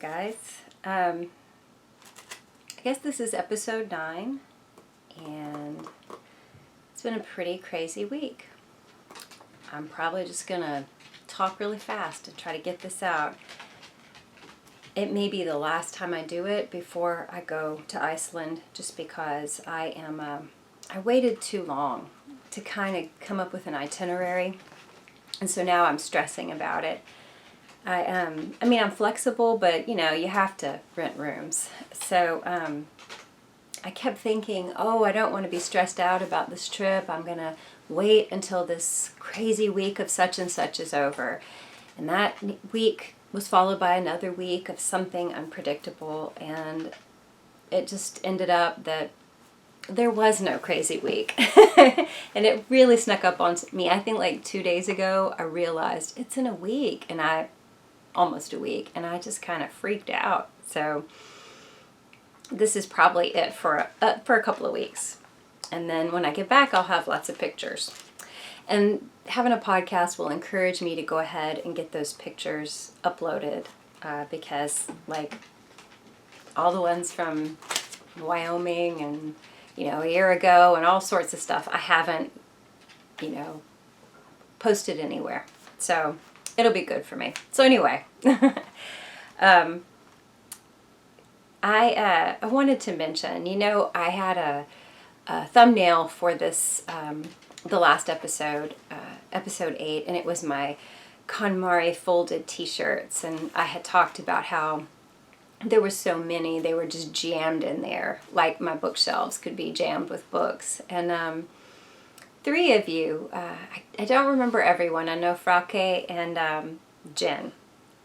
guys. I guess this is episode 9, and it's been a pretty crazy week. I'm probably just gonna talk really fast and try to get this out. It may be the last time I do it before I go to Iceland, just because I waited too long to kind of come up with an itinerary, and so now I'm stressing about it. I'm flexible, but you have to rent rooms. So I kept thinking, I don't want to be stressed out about this trip. I'm going to wait until this crazy week of such and such is over. And that week was followed by another week of something unpredictable, and it just ended up that there was no crazy week. And it really snuck up on me. I think like 2 days ago, I realized it's in a week, and almost a week, and I just kind of freaked out. So this is probably it for a couple of weeks. And then when I get back, I'll have lots of pictures. And having a podcast will encourage me to go ahead and get those pictures uploaded, because like all the ones from Wyoming and a year ago and all sorts of stuff, I haven't posted anywhere. So it'll be good for me. So anyway, I wanted to mention, I had a thumbnail for this, the last episode, episode 8, and it was my KonMari folded t-shirts, and I had talked about how there were so many, they were just jammed in there, like my bookshelves could be jammed with books. And 3 of you, I don't remember everyone, I know Frauke and Jen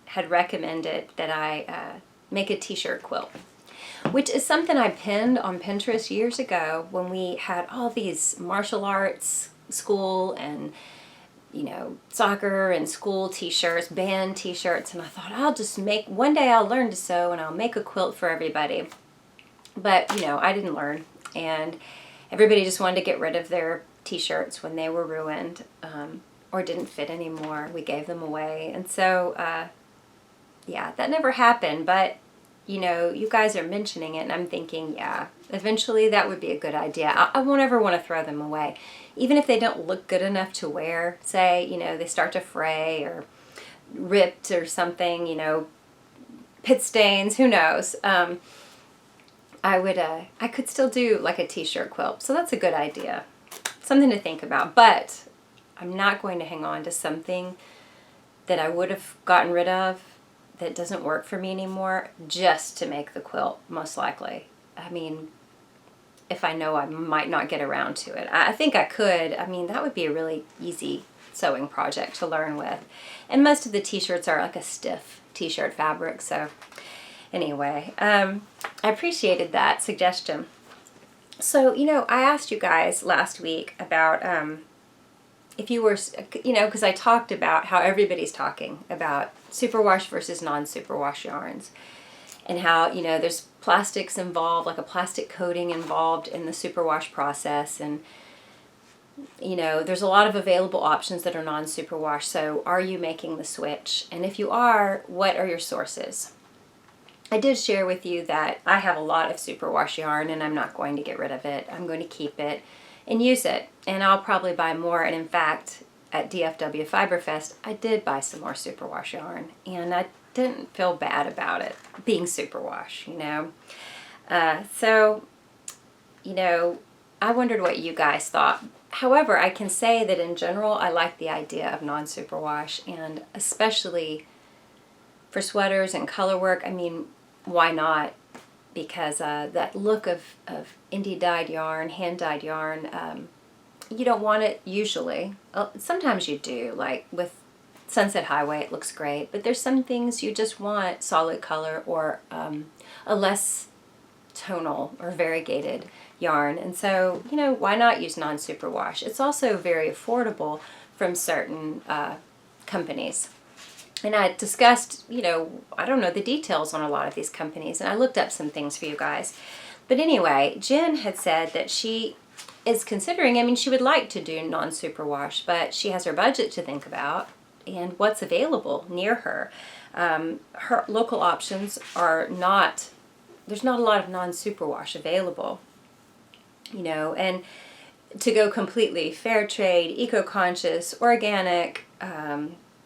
had recommended that I make a t-shirt quilt, which is something I pinned on Pinterest years ago when we had all these martial arts school and soccer and school t-shirts, band t-shirts, and I thought one day I'll learn to sew and I'll make a quilt for everybody. But I didn't learn, and everybody just wanted to get rid of their t-shirts when they were ruined or didn't fit anymore. We gave them away, and so that never happened. But you guys are mentioning it, and I'm thinking, eventually that would be a good idea. I won't ever want to throw them away, even if they don't look good enough to wear. Say they start to fray or ripped or something, pit stains, who knows. I could still do like a t-shirt quilt, so that's a good idea. Something to think about, but I'm not going to hang on to something that I would have gotten rid of that doesn't work for me anymore just to make the quilt, most likely. I mean, if I know I might not get around to it. I think I could. I mean, that would be a really easy sewing project to learn with. And most of the t-shirts are like a stiff t-shirt fabric, so anyway, I appreciated that suggestion. So, I asked you guys last week about if you were, because I talked about how everybody's talking about superwash versus non-superwash yarns, and how, there's plastics involved, like a plastic coating involved in the superwash process, and, there's a lot of available options that are non-superwash. So are you making the switch? And if you are, what are your sources? I did share with you that I have a lot of superwash yarn, and I'm not going to get rid of it. I'm going to keep it and use it, and I'll probably buy more. And in fact, at DFW Fiberfest, I did buy some more superwash yarn, and I didn't feel bad about it being superwash, So, I wondered what you guys thought. However, I can say that in general, I like the idea of non-superwash, and especially for sweaters and color work. I mean, why not? Because that look of indie-dyed yarn, hand-dyed yarn, you don't want it usually. Sometimes you do, like with Sunset Highway, it looks great, but there's some things you just want solid color or a less tonal or variegated yarn. And so, why not use non-superwash? It's also very affordable from certain companies. And I discussed, I don't know the details on a lot of these companies, and I looked up some things for you guys. But anyway, Jen had said that she is considering, she would like to do non-superwash, but she has her budget to think about and what's available near her. Her local options are not, there's not a lot of non-superwash available, you know, and to go completely fair trade, eco-conscious, organic,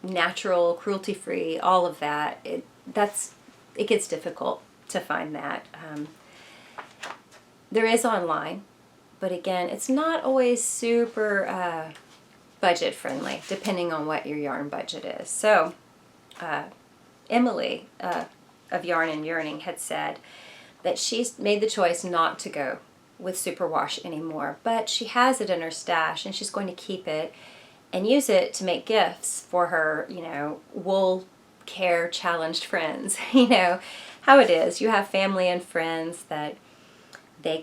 natural, cruelty-free, all of that, it gets difficult to find that. There is online, but again, it's not always super budget friendly, depending on what your yarn budget is. So, Emily of Yarn and Yearning had said that she's made the choice not to go with superwash anymore, but she has it in her stash and she's going to keep it and use it to make gifts for her, you know, wool care challenged friends. You know how it is. You have family and friends that they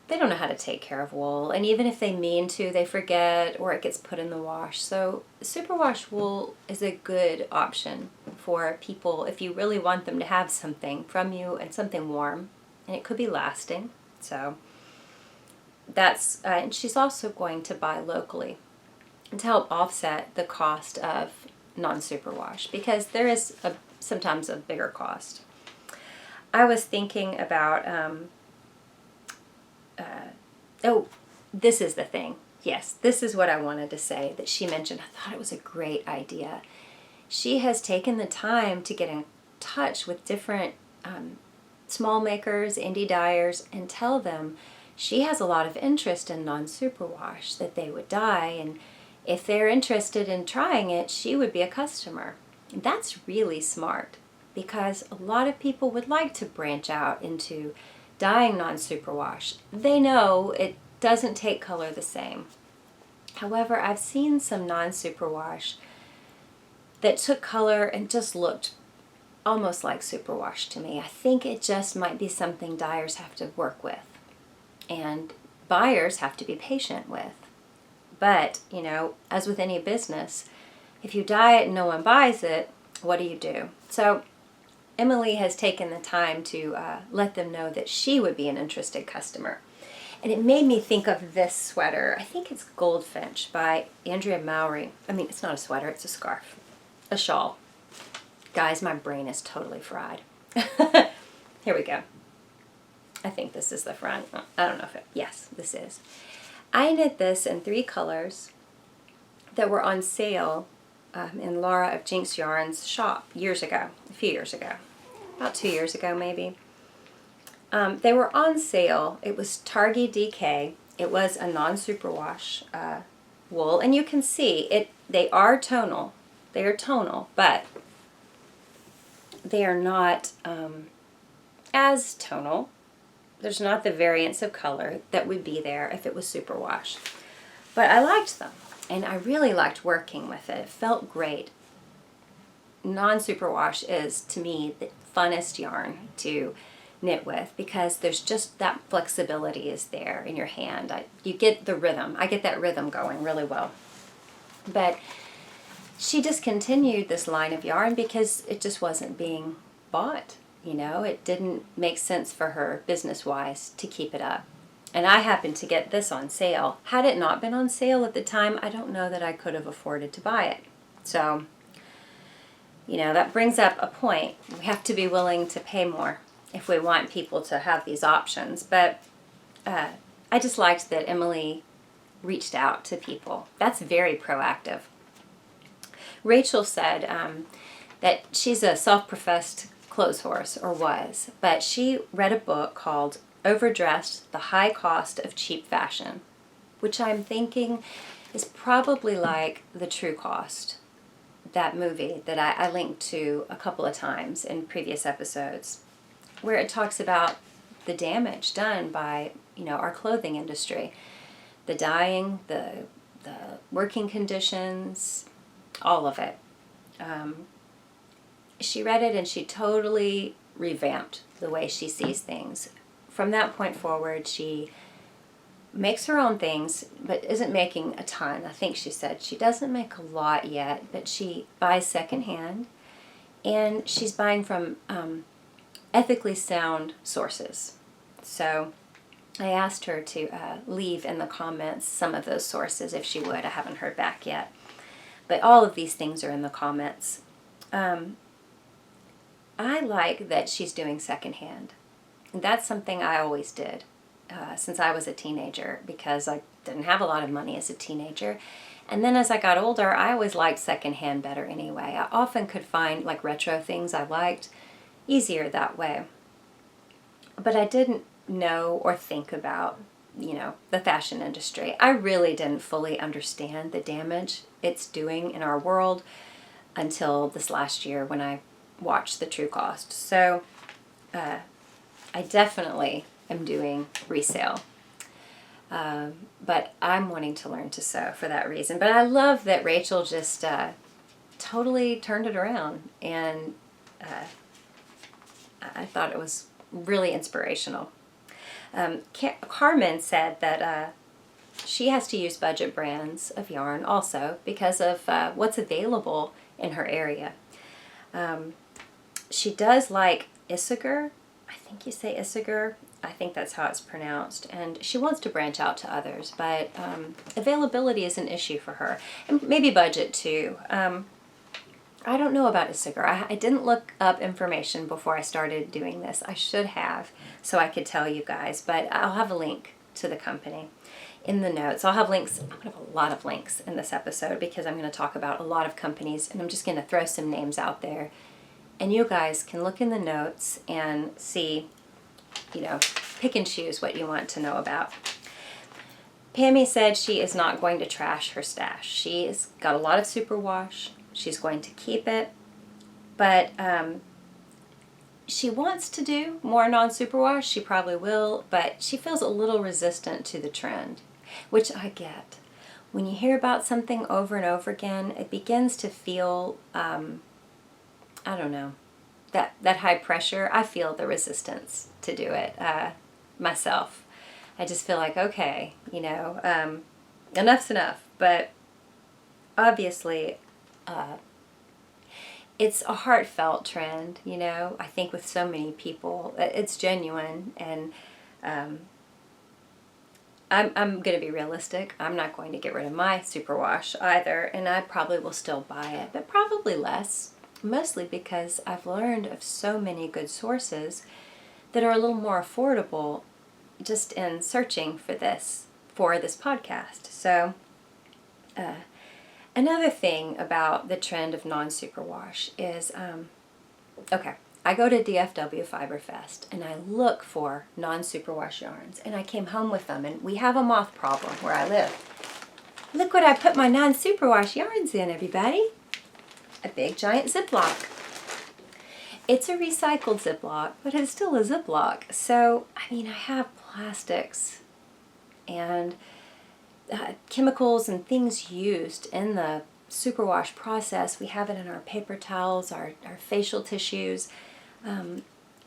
don't know how to take care of wool, and even if they mean to, they forget or it gets put in the wash. So superwash wool is a good option for people if you really want them to have something from you and something warm, and it could be lasting. So that's, and she's also going to buy locally to help offset the cost of non-superwash, because there is sometimes a bigger cost. I was thinking about, oh, this is the thing. Yes, this is what I wanted to say that she mentioned. I thought it was a great idea. She has taken the time to get in touch with different small makers, indie dyers, and tell them she has a lot of interest in non-superwash, that they would dye, and if they're interested in trying it, she would be a customer. And that's really smart, because a lot of people would like to branch out into dyeing non-superwash. They know it doesn't take color the same. However, I've seen some non-superwash that took color and just looked almost like superwash to me. I think it just might be something dyers have to work with and buyers have to be patient with. But, you know, as with any business, if you dye it and no one buys it, what do you do? So Emily has taken the time to let them know that she would be an interested customer. And it made me think of this sweater. I think it's Goldfinch by Andrea Mowry. I mean, it's not a sweater, it's a scarf. A shawl. Guys, my brain is totally fried. Here we go. I think this is the front. I don't know if yes, this is. I knit this in 3 colors that were on sale in Laura of Jinx Yarn's shop years ago, a few years ago, about 2 years ago maybe. They were on sale. It was Targhee DK. It was a non-superwash wool, and you can see it. They are tonal. They are tonal, but they are not as tonal. There's not the variance of color that would be there if it was superwash. But I liked them, and I really liked working with it. It felt great. Non-superwash is, to me, the funnest yarn to knit with, because there's just that flexibility is there in your hand. You get the rhythm. I get that rhythm going really well. But she discontinued this line of yarn because it just wasn't being bought. You know, it didn't make sense for her business-wise to keep it up. And I happened to get this on sale. Had it not been on sale at the time, I don't know that I could have afforded to buy it. So, you know, that brings up a point. We have to be willing to pay more if we want people to have these options. But I just liked that Emily reached out to people. That's very proactive. Rachel said that she's a self-professed clothes horse, or was, but she read a book called Overdressed, The High Cost of Cheap Fashion, which I'm thinking is probably like The True Cost, that movie that I linked to a couple of times in previous episodes, where it talks about the damage done by, you know, our clothing industry, the dyeing, the working conditions, all of it. She read it and she totally revamped the way she sees things. From that point forward, she makes her own things, but isn't making a ton. I think she said she doesn't make a lot yet, but she buys secondhand, and she's buying from ethically sound sources. So I asked her to leave in the comments some of those sources if she would. I haven't heard back yet. But all of these things are in the comments. I like that she's doing secondhand. And that's something I always did since I was a teenager, because I didn't have a lot of money as a teenager. And then as I got older, I always liked secondhand better anyway. I often could find like retro things I liked easier that way. But I didn't know or think about, the fashion industry. I really didn't fully understand the damage it's doing in our world until this last year when I watched The True Cost. So I definitely am doing resale. But I'm wanting to learn to sew for that reason. But I love that Rachel just totally turned it around, and I thought it was really inspirational. Carmen said that she has to use budget brands of yarn also because of what's available in her area. She does like Issachar. I think you say Issachar. I think that's how it's pronounced. And she wants to branch out to others, but availability is an issue for her. And maybe budget too. I don't know about Issachar. I didn't look up information before I started doing this. I should have, so I could tell you guys, but I'll have a link to the company in the notes. I'll have links. I'm going to have a lot of links in this episode because I'm going to talk about a lot of companies, and I'm just going to throw some names out there. And you guys can look in the notes and see, pick and choose what you want to know about. Pammy said she is not going to trash her stash. She's got a lot of superwash. She's going to keep it, but she wants to do more non-superwash. She probably will, but she feels a little resistant to the trend, which I get. When you hear about something over and over again, it begins to feel, I don't know, that high pressure. I feel the resistance to do it myself. I just feel like, okay, enough's enough, but obviously it's a heartfelt trend, I think with so many people. It's genuine, and I'm going to be realistic. I'm not going to get rid of my superwash either, and I probably will still buy it, but probably less, mostly because I've learned of so many good sources that are a little more affordable just in searching for this podcast. So another thing about the trend of non-superwash is, I go to DFW Fiber Fest and I look for non-superwash yarns, and I came home with them, and we have a moth problem where I live. Look what I put my non-superwash yarns in, everybody. A big giant Ziploc. It's a recycled Ziploc, but it's still a Ziploc. So, I have plastics and chemicals and things used in the superwash process. We have it in our paper towels, our facial tissues.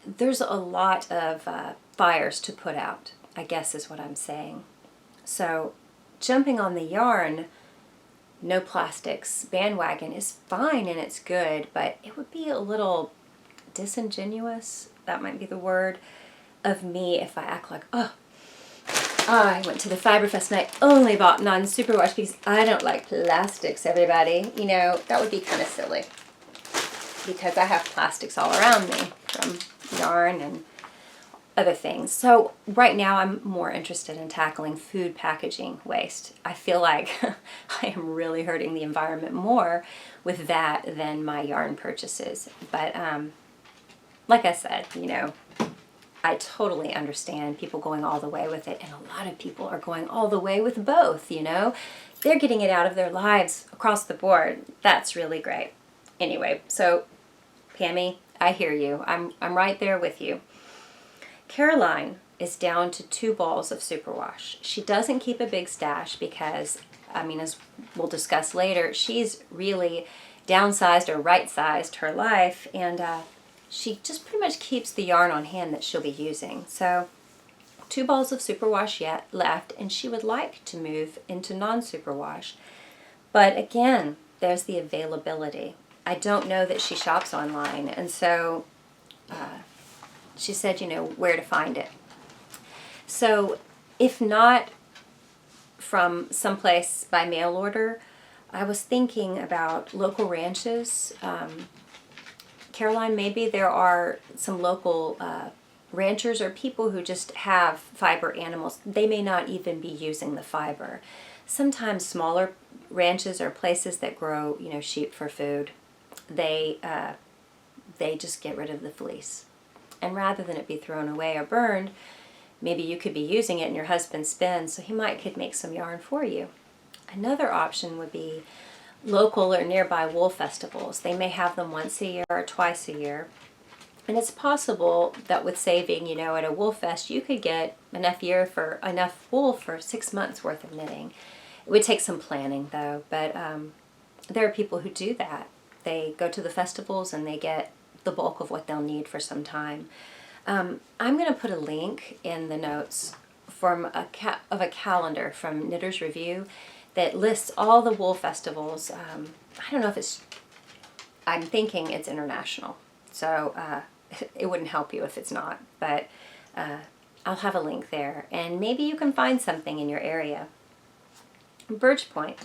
There's a lot of fires to put out, I guess is what I'm saying. So jumping on the yarn, no plastics bandwagon is fine and it's good, but it would be a little disingenuous, that might be the word, of me if I act like, I went to the Fiber Fest and I only bought non-superwash because I don't like plastics, everybody. That would be kind of silly because I have plastics all around me from yarn and other things. So right now I'm more interested in tackling food packaging waste. I feel like I am really hurting the environment more with that than my yarn purchases. But like I said, I totally understand people going all the way with it, and a lot of people are going all the way with both, They're getting it out of their lives across the board. That's really great. Anyway, so Pammy, I hear you. I'm right there with you. Caroline is down to 2 balls of superwash. She doesn't keep a big stash because, as we'll discuss later, she's really downsized or right-sized her life, and she just pretty much keeps the yarn on hand that she'll be using. So 2 balls of superwash yet left, and she would like to move into non-superwash. But again, there's the availability. I don't know that she shops online, and so she said, where to find it. So if not from someplace by mail order, I was thinking about local ranches. Caroline, maybe there are some local ranchers or people who just have fiber animals. They may not even be using the fiber. Sometimes smaller ranches or places that grow, sheep for food, they just get rid of the fleece. And rather than it be thrown away or burned, maybe you could be using it and your husband spins, so he could make some yarn for you. Another option would be local or nearby wool festivals. They may have them once a year or twice a year. And it's possible that with saving, at a wool fest, you could get enough wool for 6 months worth of knitting. It would take some planning though, but there are people who do that. They go to the festivals and they get the bulk of what they'll need for some time. I'm going to put a link in the notes from a calendar from Knitter's Review that lists all the wool festivals. I don't know if I'm thinking it's international, so it wouldn't help you if it's not, but I'll have a link there, and maybe you can find something in your area. Birch Point,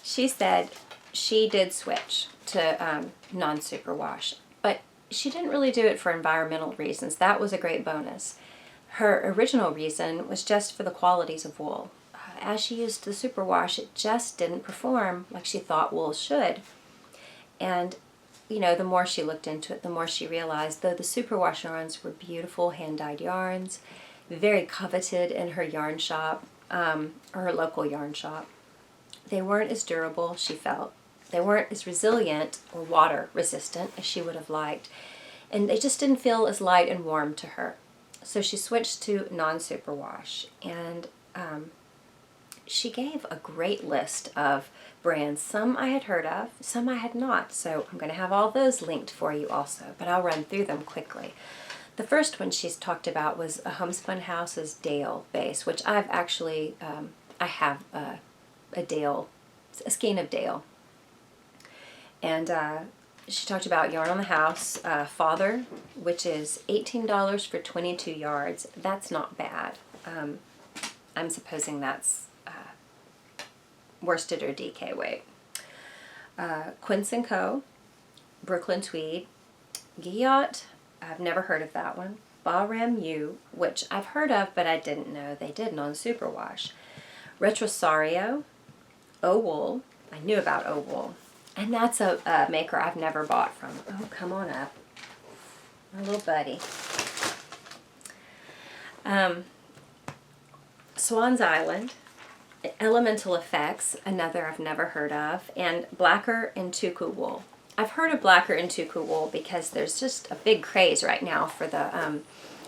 she said she did switch to non-superwash, but she didn't really do it for environmental reasons. That was a great bonus. Her original reason was just for the qualities of wool. As she used the superwash, it just didn't perform like she thought wool should. And, the more she looked into it, the more she realized, though the superwash yarns were beautiful hand-dyed yarns, very coveted in her yarn shop, or her local yarn shop, they weren't as durable, she felt. They weren't as resilient or water resistant as she would have liked. And they just didn't feel as light and warm to her. So she switched to non-superwash. And she gave a great list of brands. Some I had heard of, some I had not. So I'm going to have all those linked for you also, but I'll run through them quickly. The first one she's talked about was a Homespun House's Dale base, which I've actually, I have a skein of Dale. And she talked about Yarn on the House, Father, which is $18 for 22 yards. That's not bad. I'm supposing that's worsted or DK weight. Quince & Co., Brooklyn Tweed, Guillot, I've never heard of that one. Bahram U, which I've heard of, but I didn't know they did non-superwash. Retrosario, O Wool, I knew about O Wool. And that's a maker I've never bought from. Oh, come on up. My little buddy. Swan's Island, Elemental Effects, another I've never heard of, and Blacker and Tuku Wool. I've heard of Blacker and Tuku Wool because there's just a big craze right now for the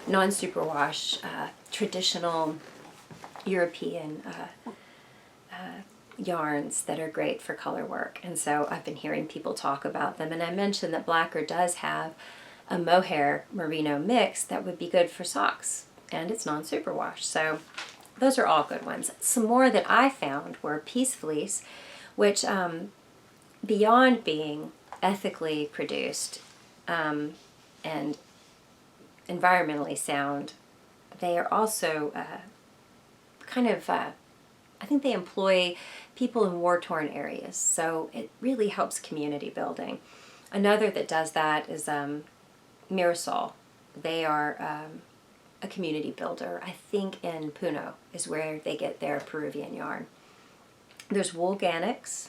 non-superwash, traditional European yarns that are great for color work, and so I've been hearing people talk about them. And I mentioned that Blacker does have a mohair merino mix that would be good for socks, and it's non-superwash, so those are all good ones. Some more that I found were Peace Fleece, which beyond being ethically produced and environmentally sound, they are also I think they employ people in war-torn areas, so it really helps community building. Another that does that is Mirasol. They are a community builder. I think in Puno is where they get their Peruvian yarn. There's Woolganics,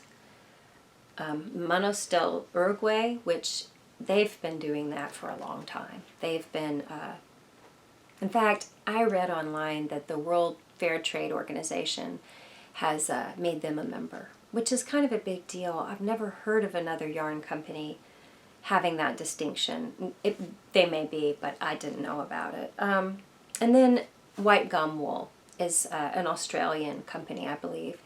Manos del Uruguay, which they've been doing that for a long time. They've been, in fact, I read online that the World Fair Trade Organization has made them a member, which is kind of a big deal. I've never heard of another yarn company having that distinction. They may be, but I didn't know about it. And then White Gum Wool is an Australian company, I believe,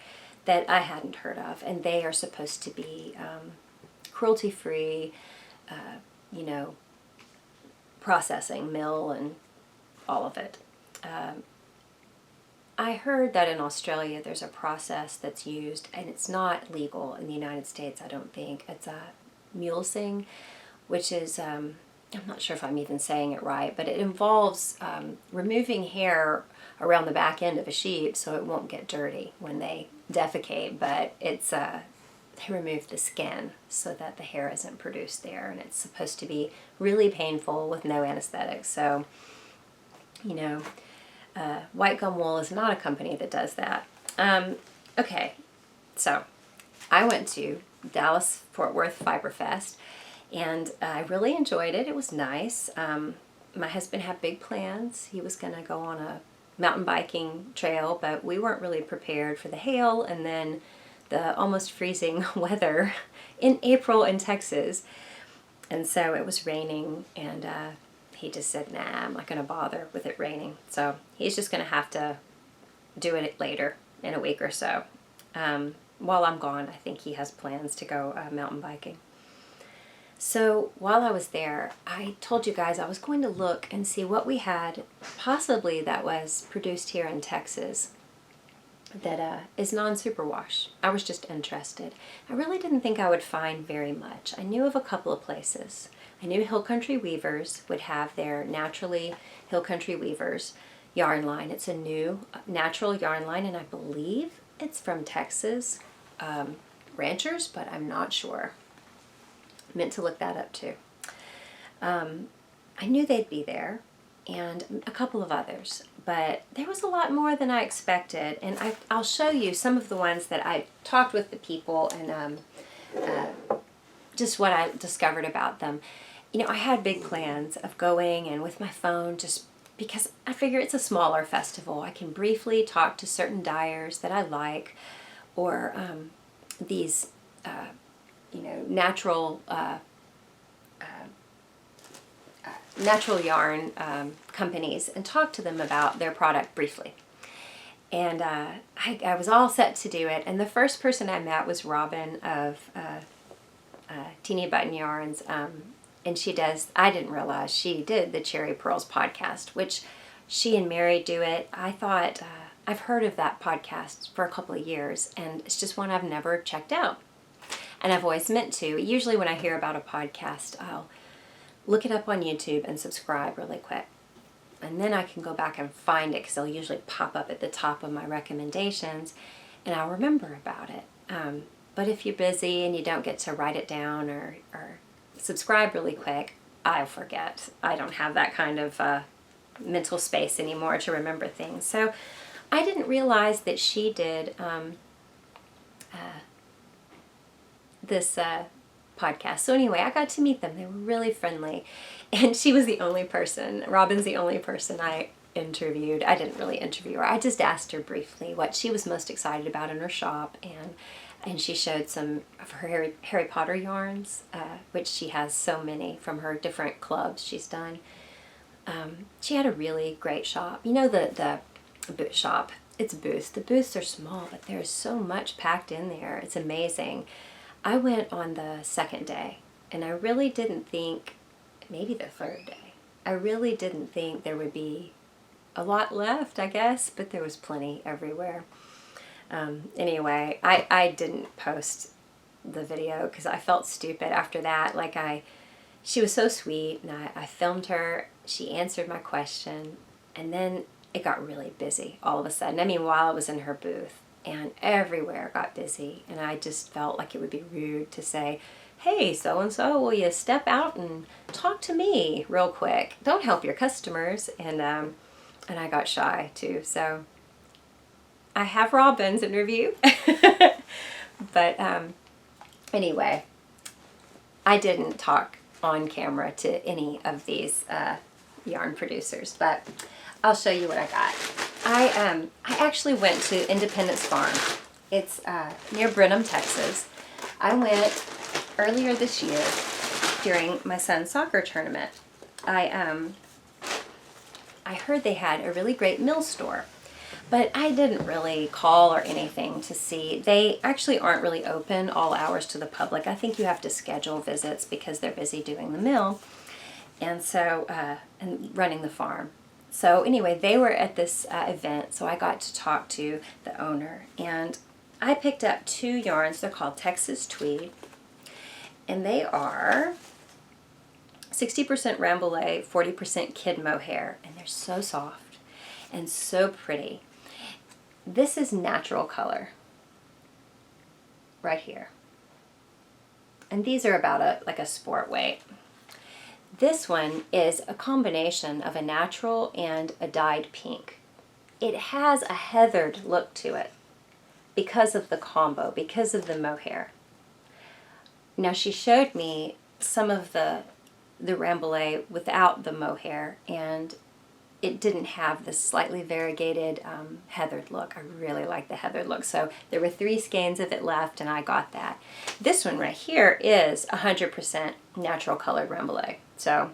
that I hadn't heard of, and they are supposed to be cruelty-free, processing, mill, and all of it. I heard that in Australia there's a process that's used, and it's not legal in the United States, I don't think. It's a mulesing, which is, I'm not sure if I'm even saying it right, but it involves removing hair around the back end of a sheep so it won't get dirty when they defecate, but it's they remove the skin so that the hair isn't produced there, and it's supposed to be really painful with no anesthetic. So, you know, White Gum Wool is not a company that does that. Okay, so I went to Dallas Fort Worth Fiber Fest, and I really enjoyed it. It was nice. My husband had big plans. He was going to go on a mountain biking trail, but we weren't really prepared for the hail and then the almost freezing weather in April in Texas. And so it was raining, and he just said, nah, I'm not going to bother with it raining. So he's just going to have to do it later in a week or so. While I'm gone, I think he has plans to go mountain biking. So while I was there, I told you guys I was going to look and see what we had possibly that was produced here in Texas that is non-superwash. I was just interested. I really didn't think I would find very much. I knew of a couple of places. I knew Hill Country Weavers would have their Naturally Hill Country Weavers yarn line. It's a new natural yarn line, and I believe it's from Texas ranchers, but I'm not sure. Meant to look that up too. I knew they'd be there, and a couple of others, but there was a lot more than I expected, and I'll show you some of the ones that I talked with the people and just what I discovered about them. You know, I had big plans of going and with my phone, just because I figure it's a smaller festival. I can briefly talk to certain dyers that I like, or these you know, natural yarn companies, and talk to them about their product briefly. And I was all set to do it, and the first person I met was Robin of Teeny Button Yarns, and she does, I didn't realize she did the Cherry Pearls podcast, which she and Mary do it. I thought, I've heard of that podcast for a couple of years, and it's just one I've never checked out. And I've always meant to. Usually when I hear about a podcast, I'll look it up on YouTube and subscribe really quick. And then I can go back and find it, because they'll usually pop up at the top of my recommendations, and I'll remember about it. But if you're busy and you don't get to write it down or subscribe really quick, I'll forget. I don't have that kind of mental space anymore to remember things. So I didn't realize that she did this podcast. So anyway, I got to meet them. They were really friendly, and she was the only person, Robin's the only person I interviewed. I didn't really interview her. I just asked her briefly what she was most excited about in her shop, and she showed some of her Harry Potter yarns, which she has so many from her different clubs she's done. She had a really great shop. You know, the boot shop, it's booths. The booths are small, but there's so much packed in there. It's amazing. I went on the second day, and I really didn't think, maybe the third day, I really didn't think there would be a lot left, I guess, but there was plenty everywhere. Anyway, I didn't post the video because I felt stupid after that. Like, she was so sweet, and I filmed her, she answered my question, and then it got really busy all of a sudden. I mean, while I was in her booth, and everywhere got busy, and I just felt like it would be rude to say, hey, so-and-so, will you step out and talk to me real quick? Don't help your customers. And I got shy too. So I have Robin's interview. But anyway, I didn't talk on camera to any of these yarn producers, but I'll show you what I got. I actually went to Independence Farm. It's near Brenham, Texas. I went earlier this year during my son's soccer tournament. I heard they had a really great mill store, but I didn't really call or anything to see. They actually aren't really open all hours to the public. I think you have to schedule visits because they're busy doing the mill, and so and running the farm. So anyway, they were at this event, so I got to talk to the owner, and I picked up 2 yarns. They're called Texas Tweed, and they are 60% Rambouillet, 40% Kid Mohair, and they're so soft and so pretty. This is natural color right here. And these are about like a sport weight. This one is a combination of a natural and a dyed pink. It has a heathered look to it because of the combo, because of the mohair. Now she showed me some of the Rambouillet without the mohair, and it didn't have this slightly variegated heathered look. I really like the heathered look. So there were 3 skeins of it left, and I got that. This one right here is 100% natural colored Rambouillet. So,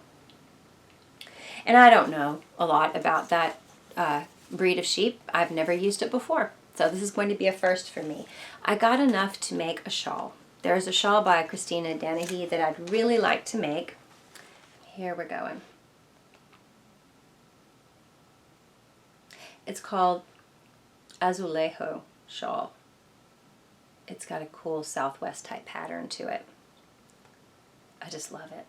and I don't know a lot about that breed of sheep. I've never used it before. So this is going to be a first for me. I got enough to make a shawl. There's a shawl by Christina Dennehy that I'd really like to make. Here we're going. It's called Azulejo shawl. It's got a cool Southwest type pattern to it. I just love it.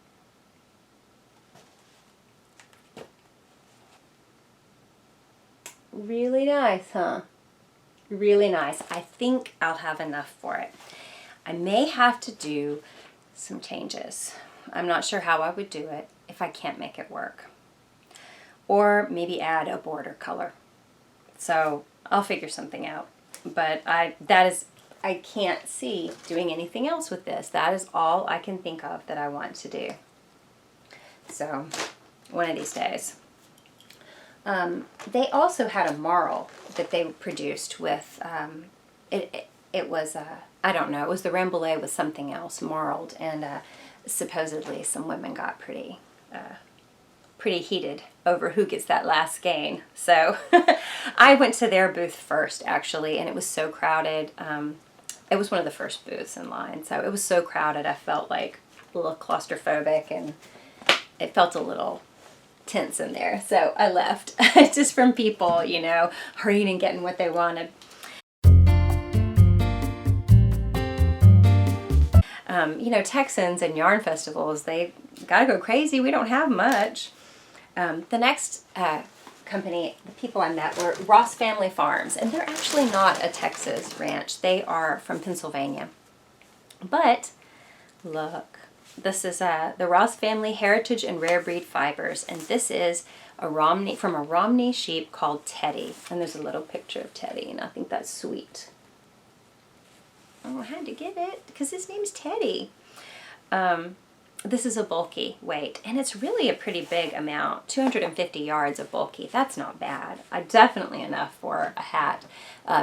Really nice, huh? Really nice. I think I'll have enough for it. I may have to do some changes. I'm not sure how I would do it if I can't make it work. Or maybe add a border color. So I'll figure something out. But I can't see doing anything else with this. That is all I can think of that I want to do. So one of these days. They also had a marl that they produced with, it was, I don't know, it was the Rambouillet with something else, marled, and supposedly some women got pretty heated over who gets that last skein. So I went to their booth first, actually, and it was so crowded. It was one of the first booths in line, so it was so crowded I felt like a little claustrophobic, and it felt a little tense in there, so I left just from people, you know, hurrying and getting what they wanted. You know, Texans and yarn festivals, they gotta go crazy. We don't have much. The next company, the people I met were Ross Family Farms, and they're actually not a Texas ranch. They are from Pennsylvania. But look, this is the Ross Family Heritage and Rare Breed Fibers, and this is a Romney, from a Romney sheep called Teddy. And there's a little picture of Teddy, and I think that's sweet. Oh, I had to get it because his name's Teddy. This is a bulky weight, and it's really a pretty big amount. 250 yards of bulky. That's not bad. Definitely enough for a hat.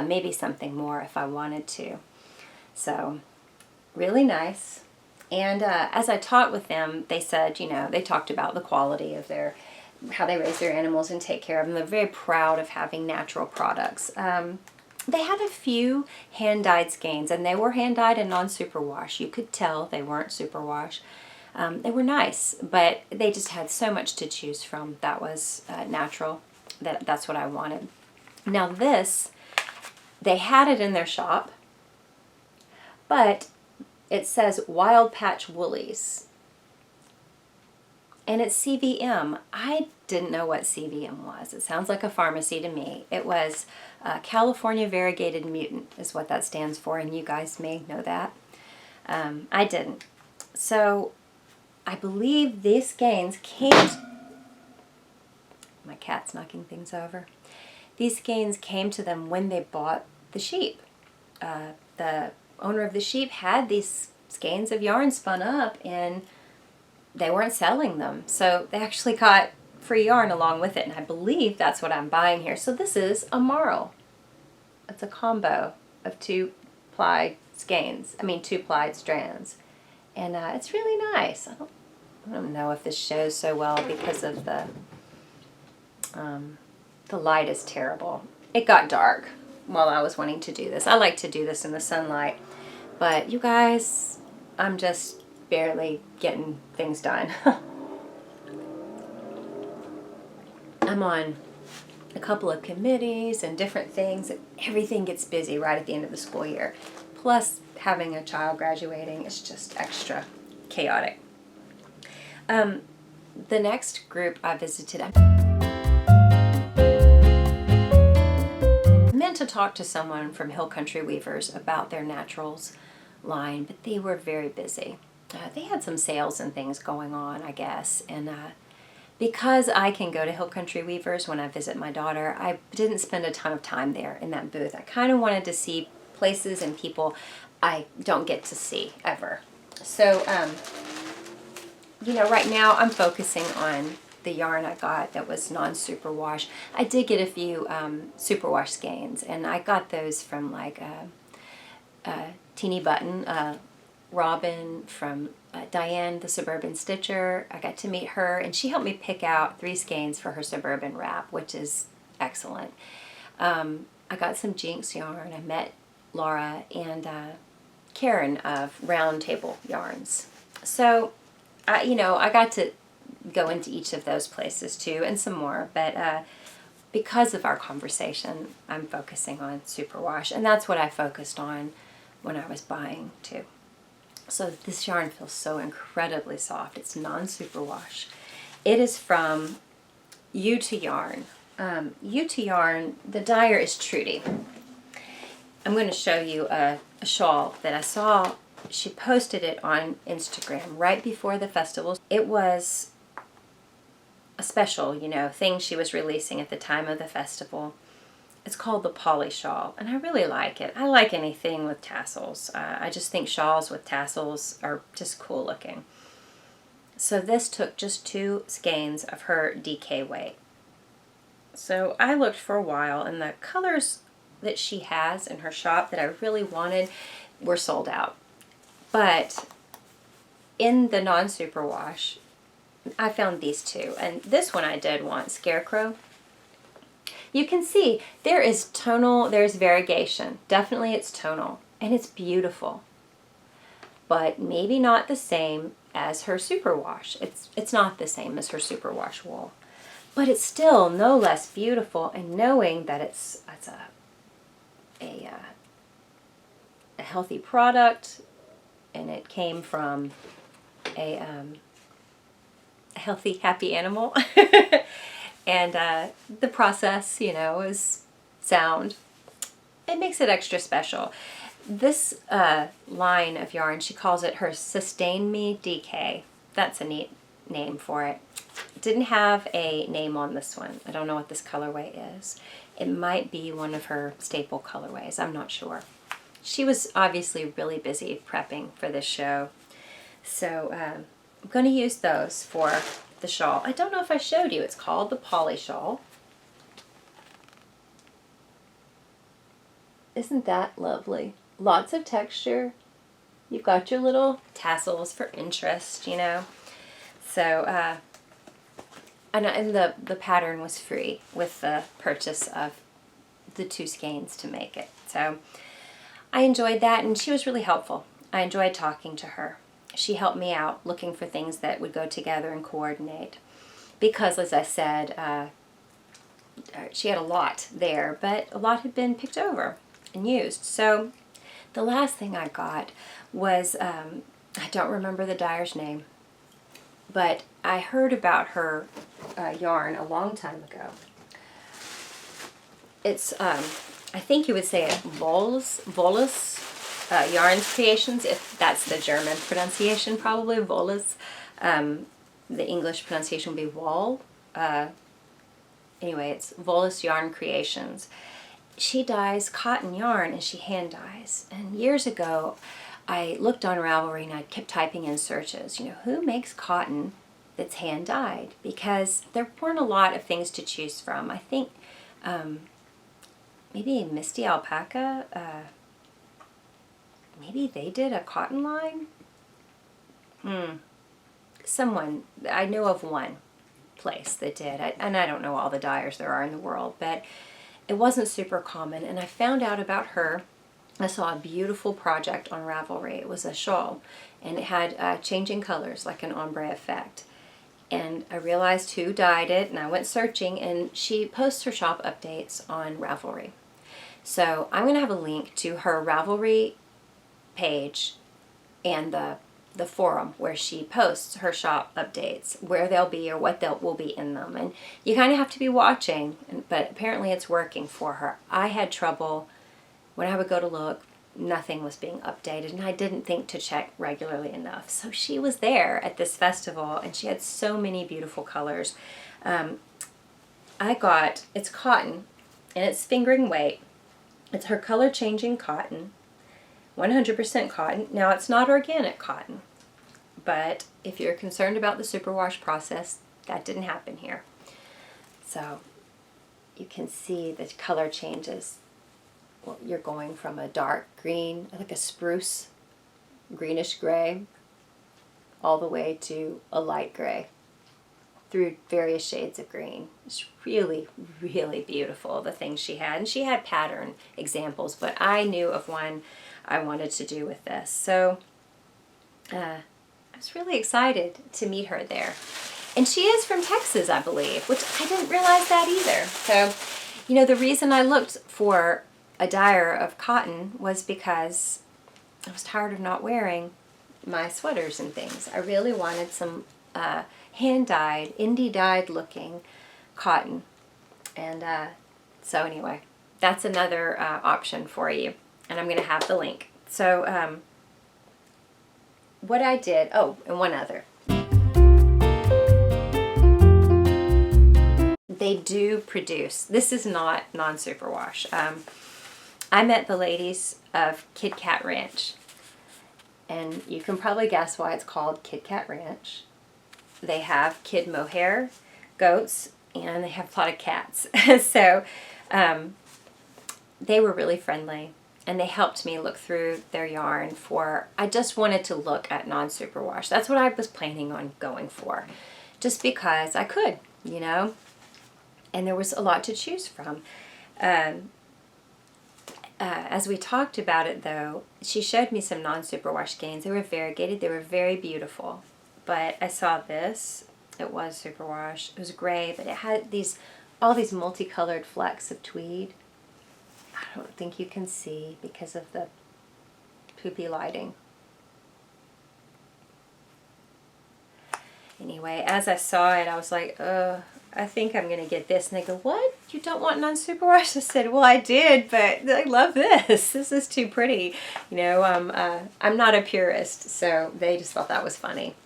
Maybe something more if I wanted to. So, really nice. And as I taught with them, they said, you know, they talked about the quality of how they raise their animals and take care of them. They're very proud of having natural products. They had a few hand-dyed skeins, and they were hand-dyed and non-superwash. You could tell they weren't superwash. They were nice, but they just had so much to choose from that was natural. That's what I wanted. Now this, they had it in their shop, but it says Wild Patch Woolies, and it's CVM. I didn't know what CVM was. It sounds like a pharmacy to me. It was California Variegated Mutant is what that stands for, and you guys may know that. I didn't. So I believe these skeins came... My cat's knocking things over. These skeins came to them when they bought the sheep. The owner of the sheep had these skeins of yarn spun up, and they weren't selling them. So they actually got free yarn along with it, and I believe that's what I'm buying here. So this is a marl. It's a combo of 2-ply skeins. I mean 2-plied strands. And it's really nice. I don't know if this shows so well because of the light is terrible. It got dark while I was wanting to do this. I like to do this in the sunlight, but you guys, I'm just barely getting things done. I'm on a couple of committees and different things. Everything gets busy right at the end of the school year. Plus, having a child graduating is just extra chaotic. The next group I visited, I meant to talk to someone from Hill Country Weavers about their naturals line, but they were very busy. they had some sales and things going on, I guess. And because I can go to Hill Country Weavers when I visit my daughter, I didn't spend a ton of time there in that booth. I kind of wanted to see places and people I don't get to see ever. So, right now I'm focusing on the yarn I got that was non-superwash. I did get a few superwash skeins, and I got those from like Teeny Button, Robin, from Diane, the Suburban Stitcher. I got to meet her, and she helped me pick out 3 skeins for her Suburban wrap, which is excellent. I got some Jinx yarn. I met Laura and Karen of Round Table Yarns. So, I got to go into each of those places too, and some more, but because of our conversation, I'm focusing on superwash, and that's what I focused on when I was buying too. So this yarn feels so incredibly soft. It's non-superwash. It is from U to Yarn. U to Yarn, the dyer is Trudy. I'm going to show you a shawl that I saw. She posted it on Instagram right before the festival. It was a special, thing she was releasing at the time of the festival. It's called the Poly Shawl, and I really like it. I like anything with tassels. I just think shawls with tassels are just cool looking. So this took just 2 skeins of her DK weight. So I looked for a while, and the colors that she has in her shop that I really wanted were sold out. But in the non-superwash, I found these 2, and this one I did want, Scarecrow. You can see there is there's variegation. Definitely it's tonal, and it's beautiful. But maybe not the same as her superwash. It's not the same as her superwash wool. But it's still no less beautiful, and knowing that it's a healthy product, and it came from a healthy, happy animal. And the process, is sound. It makes it extra special. This line of yarn, she calls it her Sustain Me DK. That's a neat name for it. Didn't have a name on this one. I don't know what this colorway is. It might be one of her staple colorways. I'm not sure. She was obviously really busy prepping for this show. So I'm going to use those for the shawl. I don't know if I showed you. It's called the Poly Shawl. Isn't that lovely? Lots of texture. You've got your little tassels for interest, So, and the pattern was free with the purchase of the 2 skeins to make it. So I enjoyed that, and she was really helpful. I enjoyed talking to her. She helped me out looking for things that would go together and coordinate. Because, as I said, she had a lot there, but a lot had been picked over and used. So the last thing I got was, I don't remember the dyer's name, but I heard about her yarn a long time ago. It's, I think you would say it, Volus. Yarns Creations, if that's the German pronunciation, probably Volus. The English pronunciation would be Wall. Anyway, it's Volus Yarn Creations. She dyes cotton yarn, and she hand dyes. And years ago, I looked on Ravelry, and I kept typing in searches, who makes cotton that's hand dyed? Because there weren't a lot of things to choose from. I think maybe Misty Alpaca, maybe they did a cotton line? Someone, I know of one place that did. And I don't know all the dyers there are in the world, but it wasn't super common. And I found out about her. I saw a beautiful project on Ravelry. It was a shawl, and it had changing colors, like an ombre effect. And I realized who dyed it, and I went searching, and she posts her shop updates on Ravelry. So I'm going to have a link to her Ravelry page and the forum where she posts her shop updates, where they'll be or what will be in them. And you kind of have to be watching, but apparently it's working for her. I had trouble when I would go to look. nothing was being updated, and I didn't think to check regularly enough. So she was there at this festival, and she had so many beautiful colors. It's cotton, and it's fingering weight. It's her color changing cotton, 100% cotton. Now, it's not organic cotton, but if you're concerned about the superwash process, that didn't happen here. So you can see the color changes. Well, you're going from a dark green, like a spruce, greenish gray, all the way to a light gray through various shades of green. It's really, really beautiful, the things she had. And she had pattern examples, but I knew of one I wanted to do with this. So I was really excited to meet her there. And she is from Texas, I believe, which I didn't realize that either. So, you know, the reason I looked for a dyer of cotton was because I was tired of not wearing my sweaters and things. I really wanted some hand-dyed, indie-dyed looking cotton. And so anyway, that's another option for you. And I'm going to have the link. So what I did, oh, and one other. They do produce, this is not non-superwash. I met the ladies of Kid Kat Ranch, and you can probably guess why it's called Kid Kat Ranch. They have kid mohair, goats, and they have a lot of cats. So they were really friendly, and they helped me look through their yarn for, I just wanted to look at non-superwash. That's what I was planning on going for, just because I could, you know. And there was a lot to choose from. As we talked about it, though, she showed me some non-superwash skeins. They were variegated. They were very beautiful. But I saw this. It was superwash. It was gray, but it had all these multicolored flecks of tweed. I don't think you can see because of the poopy lighting. Anyway, as I saw it, I was like, I think I'm going to get this. And they go, what? You don't want non-superwash? I said, well, I did, but I love this. This is too pretty. You know, I'm not a purist, so they just thought that was funny.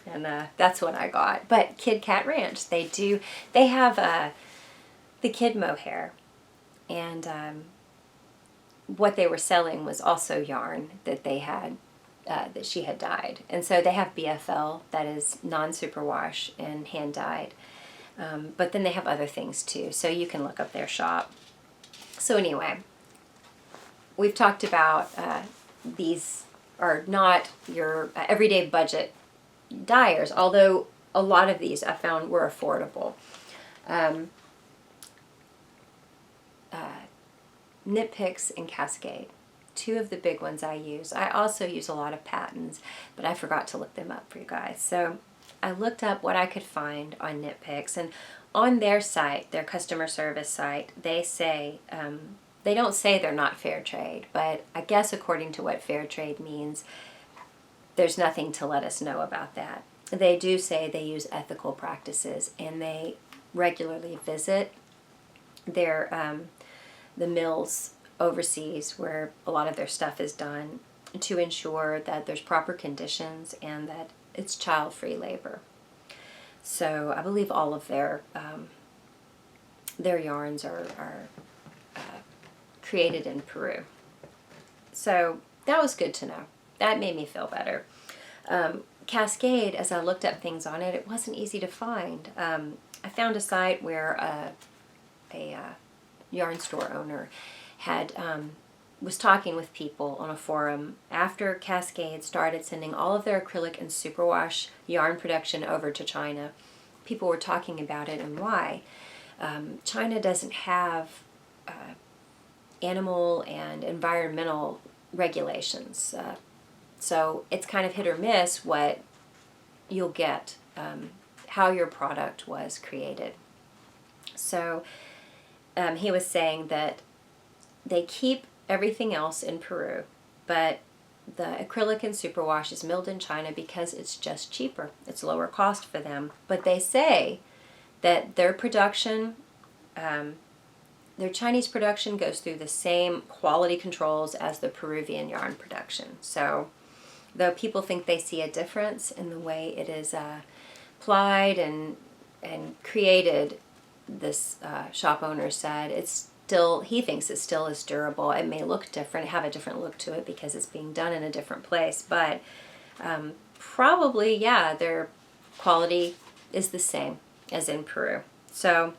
And that's what I got. But Kid Kat Ranch, they have the kid mohair. And what they were selling was also yarn that they had, that she had dyed. And so they have BFL, that is non-superwash and hand-dyed. But then they have other things too, so you can look up their shop. So anyway, we've talked about these are not your everyday budget dyers, although a lot of these I found were affordable. Knit Picks and Cascade, two of the big ones I use. I also use a lot of Patons, but I forgot to look them up for you guys. So I looked up what I could find on Knit Picks, and on their site, their customer service site, they say, they don't say they're not fair trade, but I guess according to what fair trade means, there's nothing to let us know about that. They do say they use ethical practices, and they regularly visit their the mills overseas where a lot of their stuff is done to ensure that there's proper conditions and that it's child-free labor. So I believe all of their yarns are created in Peru. So that was good to know. That made me feel better. Cascade, as I looked up things on it, it wasn't easy to find. I found a site where a yarn store owner had was talking with people on a forum after Cascade started sending all of their acrylic and superwash yarn production over to China. People were talking about it and why. China doesn't have animal and environmental regulations, so it's kind of hit or miss what you'll get, how your product was created. So he was saying that they keep everything else in Peru, but the acrylic and superwash is milled in China because it's just cheaper. It's lower cost for them. But they say that their production their Chinese production goes through the same quality controls as the Peruvian yarn production. So though people think they see a difference in the way it is plied and created, this shop owner said it's still, he thinks it still is durable. It may look different, have a different look to it because it's being done in a different place, but probably, yeah, their quality is the same as in Peru. So,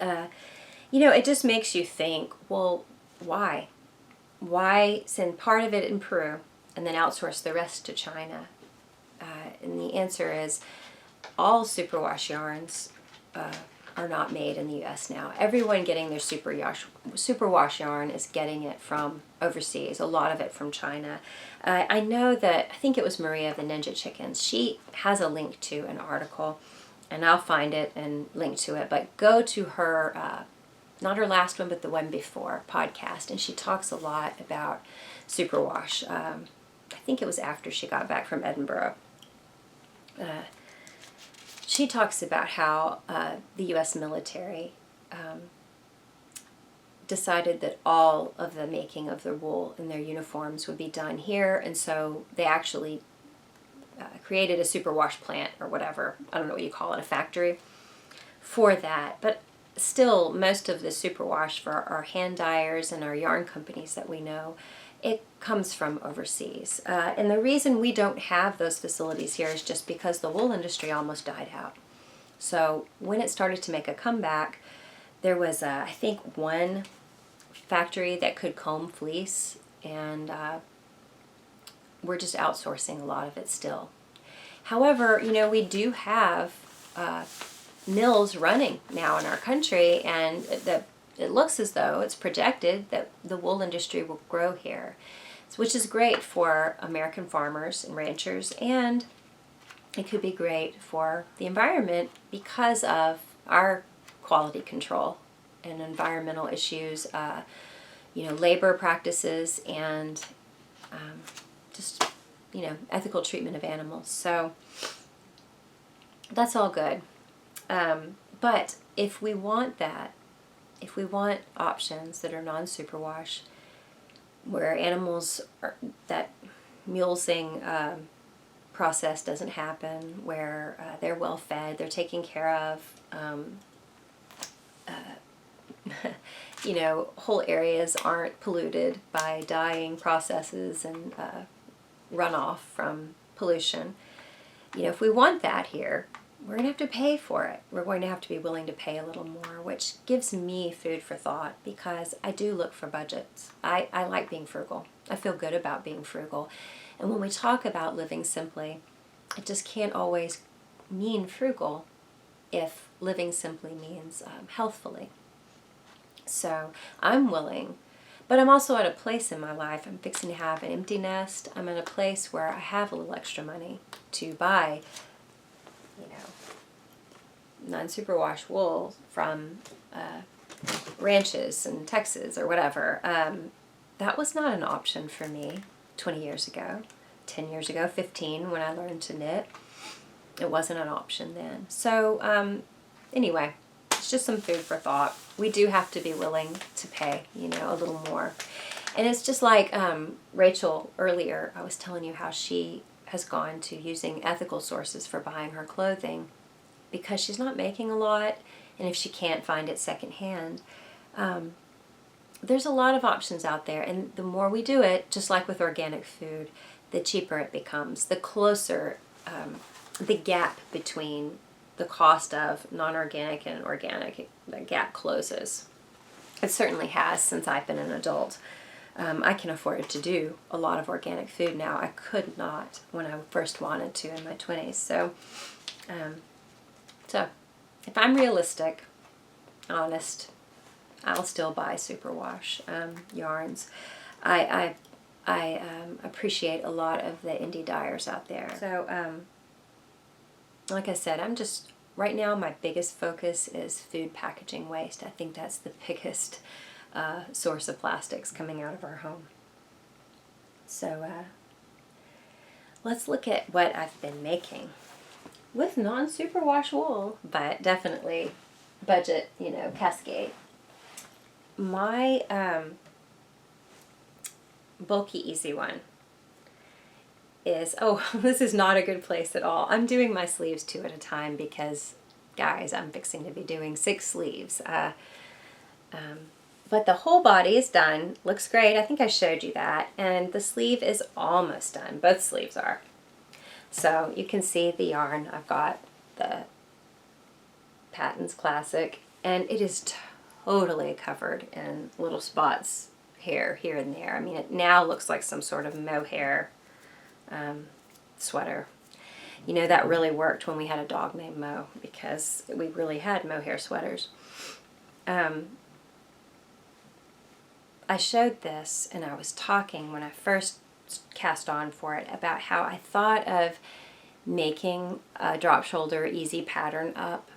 it just makes you think, well, why? Why send part of it in Peru and then outsource the rest to China? And the answer is all superwash yarns are not made in the U.S. now. Everyone getting their superwash yarn is getting it from overseas, a lot of it from China. I know that, I think it was Maria of the Ninja Chickens, she has a link to an article, and I'll find it and link to it, but go to her, not her last one, but the one before, podcast, and she talks a lot about superwash. I think it was after she got back from Edinburgh. She talks about how the U.S. military decided that all of the making of the wool in their uniforms would be done here, and so they actually created a superwash plant or whatever, I don't know what you call it, a factory for that. But still, most of the superwash for our hand dyers and our yarn companies that we know, it comes from overseas. And the reason we don't have those facilities here is just because the wool industry almost died out. So when it started to make a comeback, there was, I think, one factory that could comb fleece, and we're just outsourcing a lot of it still. However, we do have mills running now in our country, and it looks as though it's projected that the wool industry will grow here, which is great for American farmers and ranchers, and it could be great for the environment because of our quality control and environmental issues, labor practices, and just, ethical treatment of animals. So that's all good. But if we want that, if we want options that are non-superwash, where animals that mulesing process doesn't happen, where they're well fed, they're taken care of, whole areas aren't polluted by dyeing processes and runoff from pollution. If we want that here, we're going to have to pay for it. We're going to have to be willing to pay a little more, which gives me food for thought because I do look for budgets. I like being frugal. I feel good about being frugal. And when we talk about living simply, it just can't always mean frugal if living simply means healthfully. So I'm willing, but I'm also at a place in my life, I'm fixing to have an empty nest. I'm at a place where I have a little extra money to buy, non-superwash wool from ranches in Texas or whatever. That was not an option for me 20 years ago, 10 years ago, 15 when I learned to knit. It wasn't an option then. So anyway, it's just some food for thought. We do have to be willing to pay, a little more. And it's just like Rachel earlier, I was telling you how she has gone to using ethical sources for buying her clothing because she's not making a lot, and if she can't find it secondhand, there's a lot of options out there, and the more we do it, just like with organic food, the cheaper it becomes, the closer the gap between the cost of non-organic and organic, the gap closes. It certainly has since I've been an adult. I can afford to do a lot of organic food now. I could not when I first wanted to in my 20s. So if I'm realistic, honest, I'll still buy superwash yarns. I appreciate a lot of the indie dyers out there. So like I said, right now my biggest focus is food packaging waste. I think that's the biggest source of plastics coming out of our home. So let's look at what I've been making with non-superwash wool, but definitely budget, Cascade. my bulky easy one is, oh, this is not a good place at all. I'm doing my sleeves 2 at a time because, guys, I'm fixing to be doing 6 sleeves. But the whole body is done. Looks great. I think I showed you that. And the sleeve is almost done. Both sleeves are. So you can see the yarn. I've got the Patton's Classic, and it is totally covered in little spots here and there. I mean, it now looks like some sort of mohair sweater. You know, that really worked when we had a dog named Mo, because we really had mohair sweaters. I showed this, and I was talking when I first cast on for it about how I thought of making a drop shoulder easy pattern up.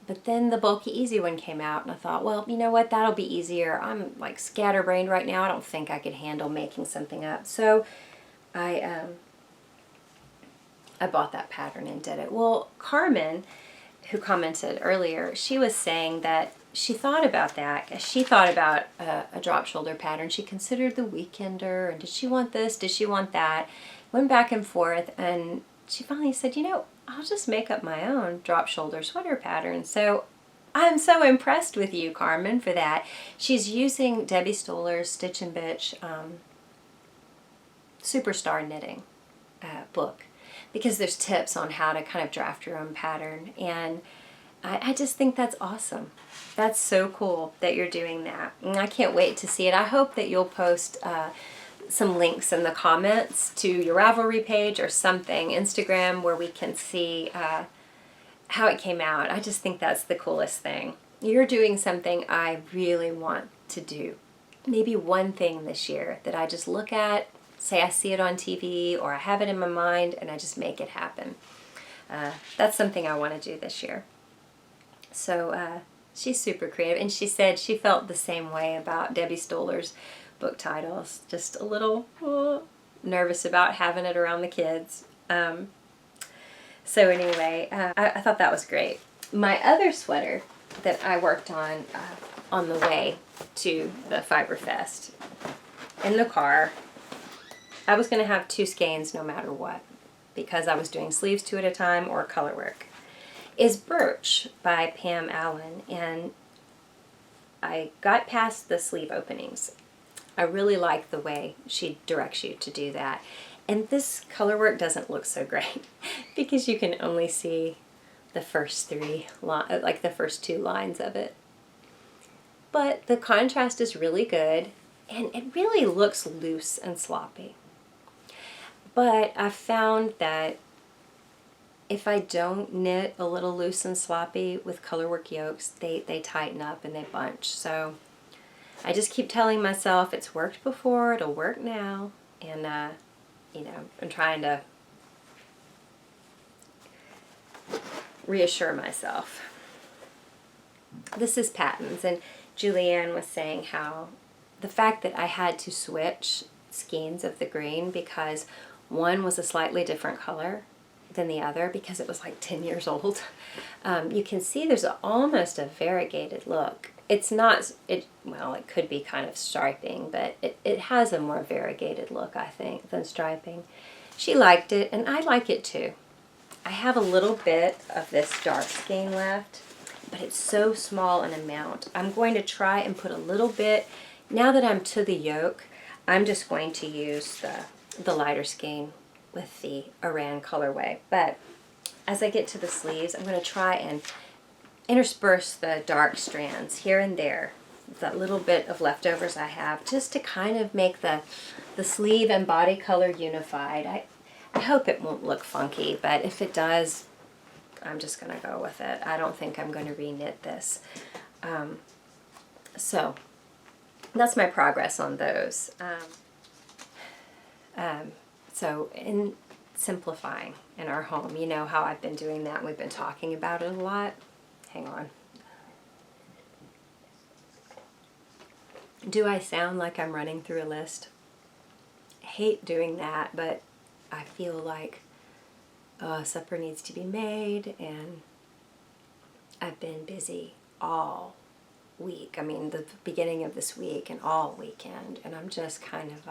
But then the bulky easy one came out, and I thought, well, you know what, that'll be easier. I'm like scatterbrained right now. I don't think I could handle making something up. So I bought that pattern and did it. Well, Carmen, who commented earlier, she was saying that she thought about that. She thought about a drop shoulder pattern. She considered the Weekender, and did she want this? Did she want that? Went back and forth, and she finally said, you know, I'll just make up my own drop shoulder sweater pattern. So I'm so impressed with you, Carmen, for that. She's using Debbie Stoller's Stitch and Bitch Superstar Knitting book, because there's tips on how to kind of draft your own pattern, and I just think that's awesome. That's so cool that you're doing that, and I can't wait to see it. I hope that you'll post some links in the comments to your Ravelry page or something, Instagram, where we can see how it came out. I just think that's the coolest thing. You're doing something I really want to do. Maybe one thing this year that I just look at, say I see it on TV, or I have it in my mind, and I just make it happen. That's something I want to do this year. So she's super creative, and she said she felt the same way about Debbie Stoller's book titles, just a little nervous about having it around the kids. So anyway, I thought that was great. My other sweater that I worked on the way to the Fiber Fest, in the car, I was going to have 2 skeins no matter what, because I was doing sleeves 2 at a time or color work, is Birch by Pam Allen, and I got past the sleeve openings. I really like the way she directs you to do that. And this color work doesn't look so great because you can only see the first 2 lines of it. But the contrast is really good, and it really looks loose and sloppy. But I found that if I don't knit a little loose and sloppy with colorwork yokes, they tighten up and they bunch. So I just keep telling myself it's worked before, it'll work now, and you know, I'm trying to reassure myself. This is Patton's, and Julianne was saying how the fact that I had to switch skeins of the green because one was a slightly different color than the other because it was like 10 years old. You can see there's almost a variegated look. It's not, well, it could be kind of striping, but it has a more variegated look, I think, than striping. She liked it, and I like it too. I have a little bit of this dark skein left, but it's so small an amount. I'm going to try and put a little bit, now that I'm to the yoke, I'm just going to use the lighter skein with the Aran colorway. But as I get to the sleeves, I'm going to try and intersperse the dark strands here and there, that little bit of leftovers I have, just to kind of make the sleeve and body color unified. I hope it won't look funky, but if it does, I'm just going to go with it. I don't think I'm going to re-knit this. So that's my progress on those. So in simplifying in our home, you know how I've been doing that, and we've been talking about it a lot. Hang on. Do I sound like I'm running through a list? I hate doing that, but I feel like supper needs to be made, and I've been busy all week. I mean, the beginning of this week and all weekend. And I'm just kind of,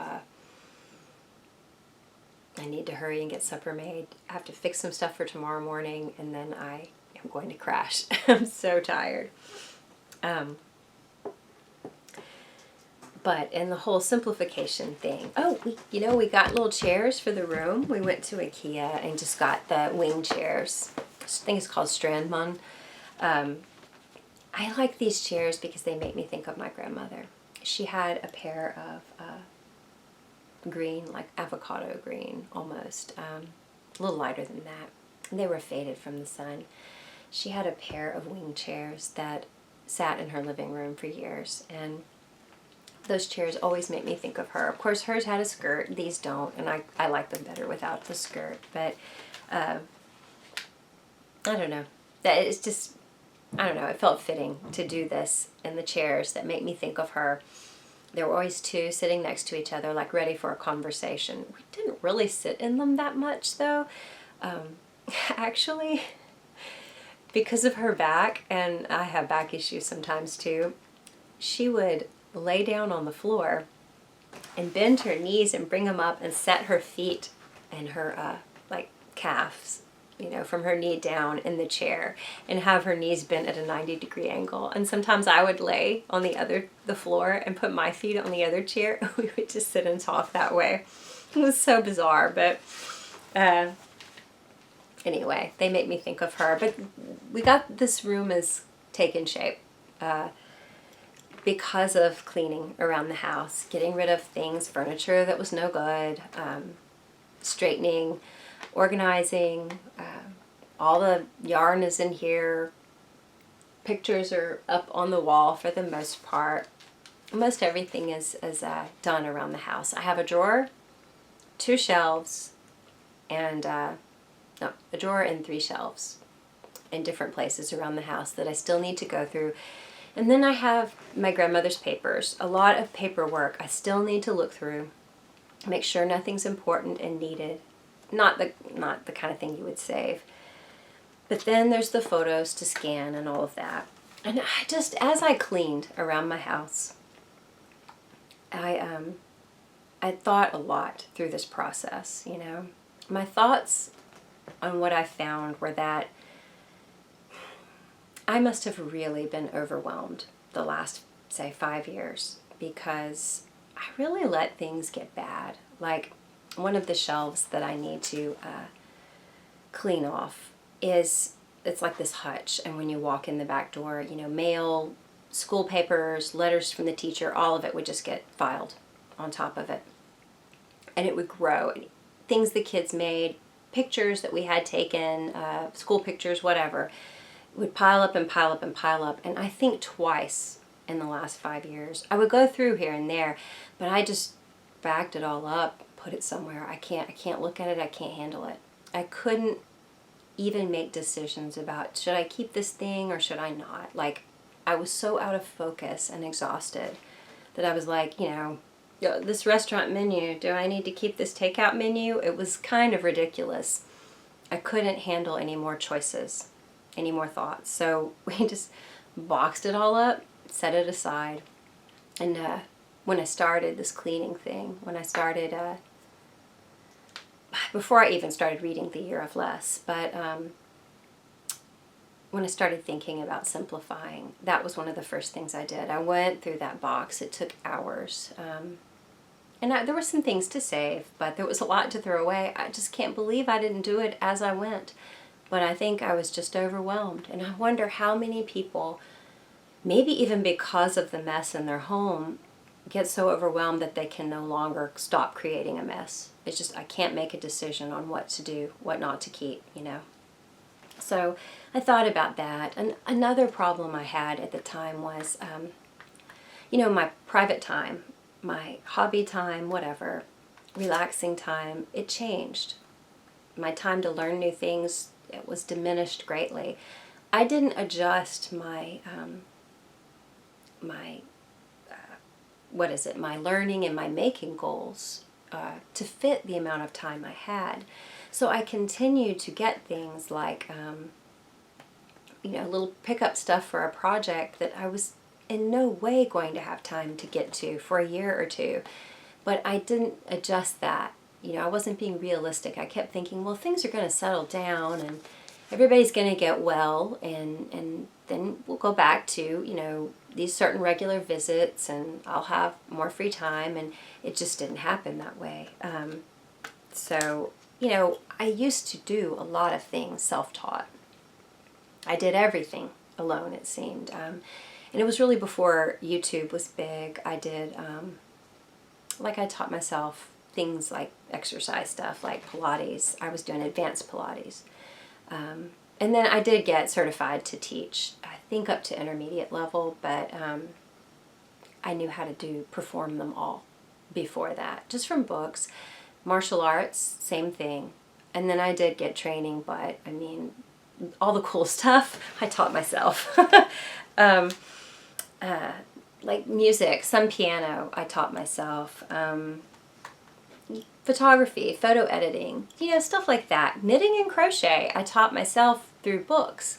I need to hurry and get supper made. I have to fix some stuff for tomorrow morning, and then I am going to crash. I'm so tired. But in the whole simplification thing, we got little chairs for the room. We went to IKEA and just got the wing chairs. I think it's called Strandman. I like these chairs because they make me think of my grandmother. She had a pair of green, like avocado green almost, a little lighter than that. And they were faded from the sun. She had a pair of wing chairs that sat in her living room for years, and those chairs always make me think of her. Of course, hers had a skirt. These don't, and I like them better without the skirt. But I don't know. It's just, I don't know. It felt fitting to do this in the chairs that make me think of her. There were always two sitting next to each other, like ready for a conversation. We didn't really sit in them that much, though. Actually, because of her back, and I have back issues sometimes too, she would lay down on the floor and bend her knees and bring them up and set her feet and her calves, from her knee down in the chair, and have her knees bent at a 90-degree angle. And sometimes I would lay on the floor and put my feet on the other chair, and we would just sit and talk that way. It was so bizarre, but anyway, they make me think of her. But we got this room is taken shape. Because of cleaning around the house, getting rid of things, furniture that was no good, straightening, organizing, all the yarn is in here, pictures are up on the wall for the most part. Most everything is done around the house. I have a drawer, 2 shelves, and a drawer and 3 shelves in different places around the house that I still need to go through. And then I have my grandmother's papers, a lot of paperwork I still need to look through, make sure nothing's important and needed, not the kind of thing you would save. But then there's the photos to scan and all of that. And as I cleaned around my house, I thought a lot through this process, My thoughts on what I found were that I must have really been overwhelmed the last, say, 5 years, because I really let things get bad. Like, one of the shelves that I need to clean off it's like this hutch, and when you walk in the back door, mail, school papers, letters from the teacher, all of it would just get filed on top of it. And it would grow. Things the kids made, pictures that we had taken, school pictures, whatever, would pile up and pile up and pile up. And I think twice in the last 5 years, I would go through here and there, but I just backed it all up, put it somewhere. I can't look at it. I can't handle it. I couldn't even make decisions about, should I keep this thing or should I not? Like, I was so out of focus and exhausted that I was like, this restaurant menu, do I need to keep this takeout menu? It was kind of ridiculous. I couldn't handle any more choices, any more thoughts. So we just boxed it all up, set it aside. And when I started this cleaning thing, before I even started reading The Year of Less, but when I started thinking about simplifying, that was one of the first things I did. I went through that box. It took hours. And there were some things to save, but there was a lot to throw away. I just can't believe I didn't do it as I went. But I think I was just overwhelmed. And I wonder how many people, maybe even because of the mess in their home, get so overwhelmed that they can no longer stop creating a mess. It's just, I can't make a decision on what to do, what not to keep, So I thought about that. And another problem I had at the time was, my private time, my hobby time, whatever, relaxing time, it changed. My time to learn new things, it was diminished greatly. I didn't adjust my learning and my making goals to fit the amount of time I had. So I continued to get things like, little pickup stuff for a project that I was in no way going to have time to get to for a year or two. But I didn't adjust that. I wasn't being realistic. I kept thinking, well, things are going to settle down and everybody's going to get well, and then we'll go back to, these certain regular visits, and I'll have more free time, and it just didn't happen that way. So, I used to do a lot of things self-taught. I did everything alone, it seemed. And it was really before YouTube was big. I did, I taught myself things like exercise stuff, like Pilates. I was doing advanced Pilates. And then I did get certified to teach, I think up to intermediate level, but I knew how to perform them all before that, just from books. Martial arts, same thing. And then I did get training, but I mean, all the cool stuff I taught myself. Like music, some piano I taught myself. Photography, photo editing, stuff like that. Knitting and crochet, I taught myself through books.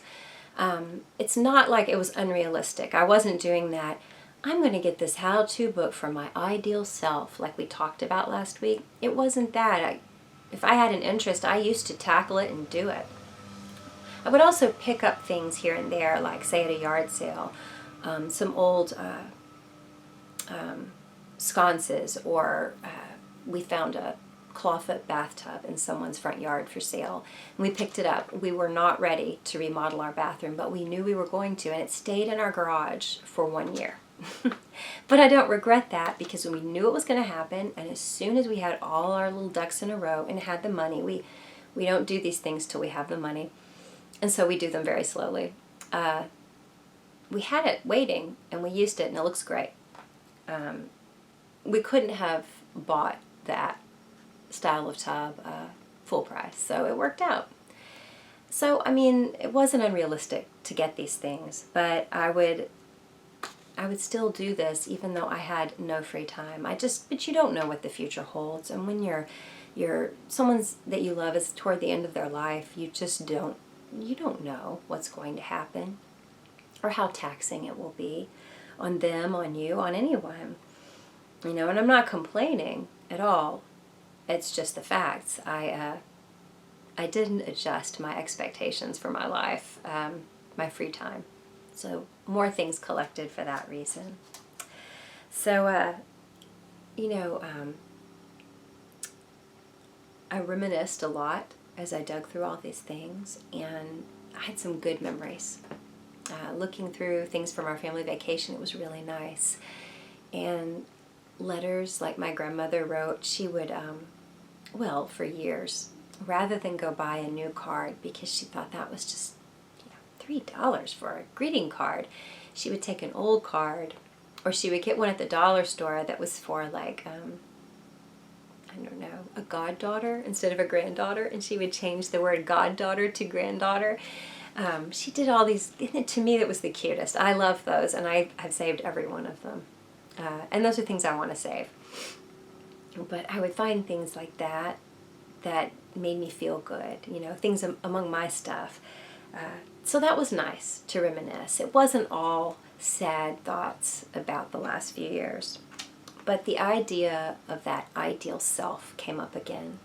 It's not like it was unrealistic. I wasn't doing that. I'm going to get this how-to book for my ideal self, like we talked about last week. It wasn't that. If I had an interest, I used to tackle it and do it. I would also pick up things here and there, like say at a yard sale, some old sconces, or we found a clawfoot bathtub in someone's front yard for sale. And we picked it up. We were not ready to remodel our bathroom, but we knew we were going to, and it stayed in our garage for 1 year. But I don't regret that, because we knew it was going to happen, and as soon as we had all our little ducks in a row and had the money, we don't do these things till we have the money, and so we do them very slowly. We had it waiting, and we used it, and it looks great. We couldn't have bought that style of tub full price, so it worked out. So, I mean, it wasn't unrealistic to get these things, but I would still do this even though I had no free time. But you don't know what the future holds, and when someone that you love is toward the end of their life, you don't know what's going to happen or how taxing it will be on them, on you, on anyone. And I'm not complaining at all. It's just the facts. I didn't adjust my expectations for my life, my free time. So more things collected for that reason. So, I reminisced a lot as I dug through all these things, and I had some good memories. Looking through things from our family vacation, it was really nice. And letters like my grandmother wrote, she would, for years, rather than go buy a new card, because she thought that was just $3 for a greeting card, she would take an old card, or she would get one at the dollar store that was for like, a goddaughter instead of a granddaughter, and she would change the word goddaughter to granddaughter. She did all these, to me that was the cutest. I love those, and I've saved every one of them. And those are things I want to save. But I would find things like that made me feel good, things among my stuff. So that was nice to reminisce. It wasn't all sad thoughts about the last few years. But the idea of that ideal self came up again.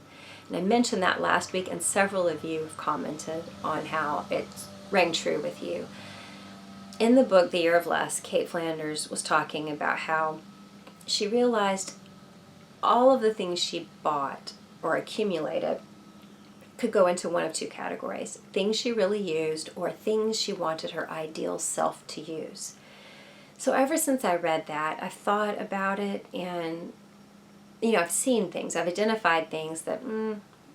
And I mentioned that last week, and several of you have commented on how it rang true with you. In the book, The Year of Less, Kate Flanders was talking about how she realized all of the things she bought or accumulated could go into one of two categories: things she really used, or things she wanted her ideal self to use. So ever since I read that, I've thought about it, and I've seen things, I've identified things that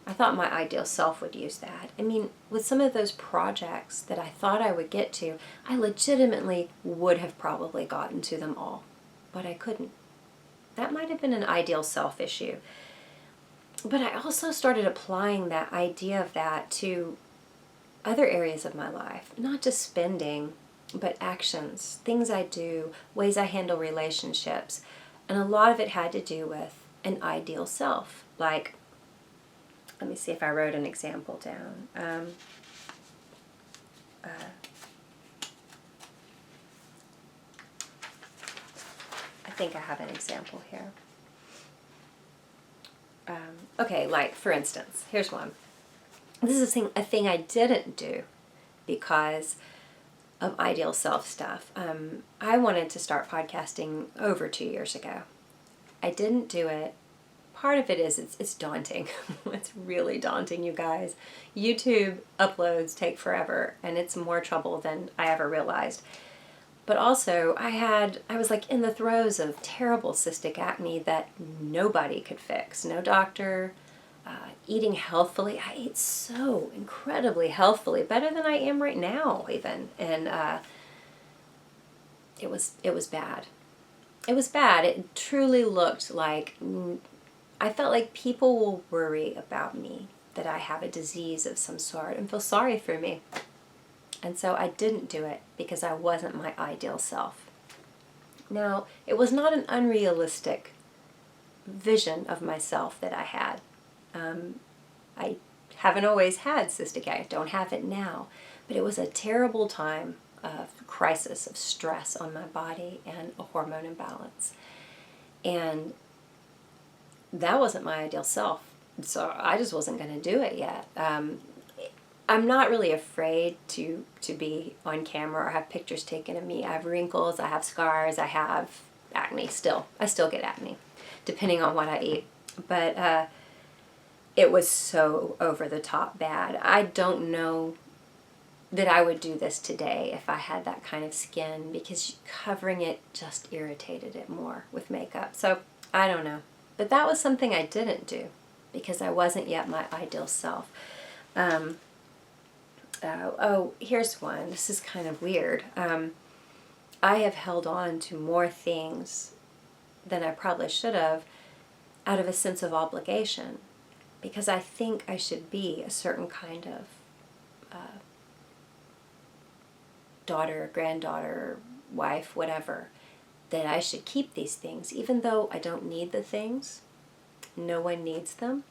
I thought my ideal self would use that. I mean, with some of those projects that I thought I would get to, I legitimately would have probably gotten to them all, but I couldn't. That might have been an ideal self issue. But I also started applying that idea of that to other areas of my life, not just spending, but actions, things I do, ways I handle relationships. And a lot of it had to do with an ideal self. Like, let me see if I wrote an example down. think I have an example here. Okay, like for instance, here's one. This is a thing I didn't do because of ideal self stuff. I wanted to start podcasting over 2 years ago. I didn't do it. Part of it is it's daunting. It's really daunting, you guys. YouTube uploads take forever, and it's more trouble than I ever realized. But also, I was like in the throes of terrible cystic acne that nobody could fix. No doctor. Eating healthfully. I ate so incredibly healthfully, better than I am right now even. And it was bad. It was bad. It truly looked like, I felt like people will worry about me, that I have a disease of some sort and feel sorry for me. And so I didn't do it because I wasn't my ideal self. Now, it was not an unrealistic vision of myself that I had. I haven't always had cystic acne. I don't have it now. But it was a terrible time of crisis, of stress on my body and a hormone imbalance. And that wasn't my ideal self. So I just wasn't going to do it yet. I'm not really afraid to be on camera or have pictures taken of me. I have wrinkles, I have scars, I have acne still. I still get acne, depending on what I eat. But it was so over the top bad. I don't know that I would do this today if I had that kind of skin, because covering it just irritated it more with makeup. So I don't know. But that was something I didn't do because I wasn't yet my ideal self. Here's one. This is kind of weird. I have held on to more things than I probably should have out of a sense of obligation, because I think I should be a certain kind of daughter, granddaughter, wife, whatever, that I should keep these things, even though I don't need the things. No one needs them.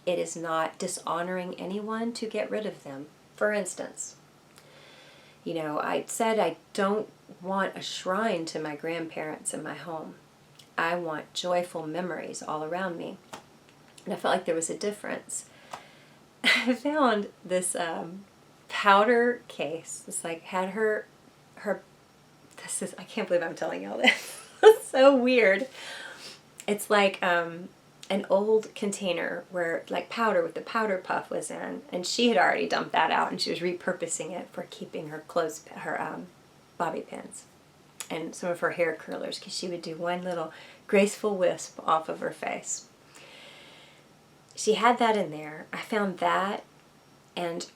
It is not dishonoring anyone to get rid of them. For instance, I said I don't want a shrine to my grandparents in my home. I want joyful memories all around me. And I felt like there was a difference. I found this powder case. It's like had her. I can't believe I'm telling y'all this. It's so weird. It's like an old container where like powder with the powder puff was in, and she had already dumped that out, and she was repurposing it for keeping her clothes, her bobby pins, and some of her hair curlers, because she would do one little graceful wisp off of her face. She had that in there. I found that and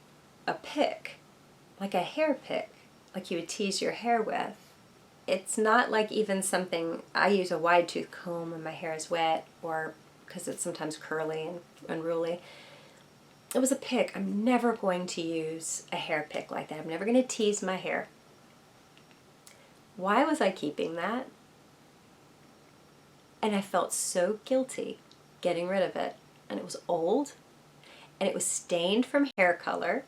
a pick, like a hair pick, like you would tease your hair with. It's not like even something, I use a wide tooth comb when my hair is wet, or because it's sometimes curly and unruly. It was a pick. I'm never going to use a hair pick like that. I'm never going to tease my hair. Why was I keeping that? And I felt so guilty getting rid of it. And it was old, and it was stained from hair color,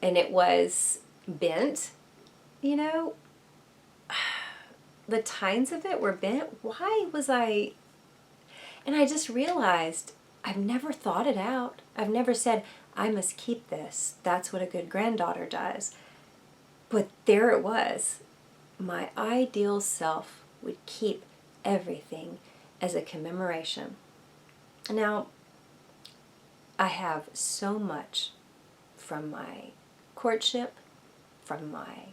and it was bent, the tines of it were bent. Why was I? And I just realized I've never thought it out. I've never said, I must keep this. That's what a good granddaughter does. But there it was. My ideal self would keep everything as a commemoration. Now, I have so much from my courtship, from my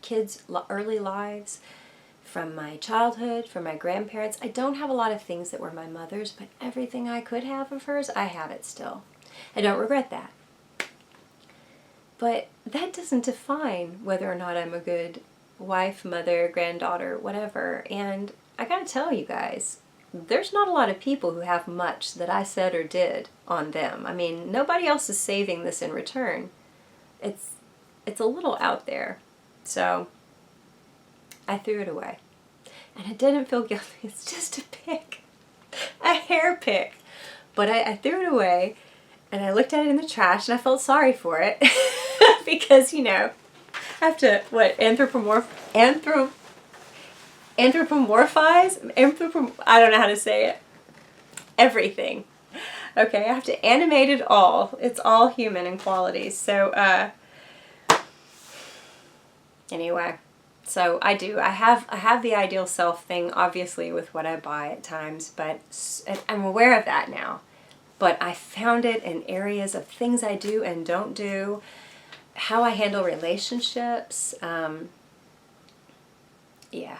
kids' early lives, from my childhood, from my grandparents. I don't have a lot of things that were my mother's, but everything I could have of hers, I have it still. I don't regret that. But that doesn't define whether or not I'm a good wife, mother, granddaughter, whatever. And I gotta tell you guys, there's not a lot of people who have much that I said or did on them. I mean, nobody else is saving this in return. It's a little out there. So I threw it away. And I didn't feel guilty. It's just a pick. A hair pick. But I threw it away, and I looked at it in the trash, and I felt sorry for it. Because, I have to, anthropomorphize, I don't know how to say it. Everything. Okay, I have to animate it all. It's all human in qualities. So, anyway, so I have the ideal self thing, obviously, with what I buy at times, but I'm aware of that now. But I found it in areas of things I do and don't do, how I handle relationships. Yeah.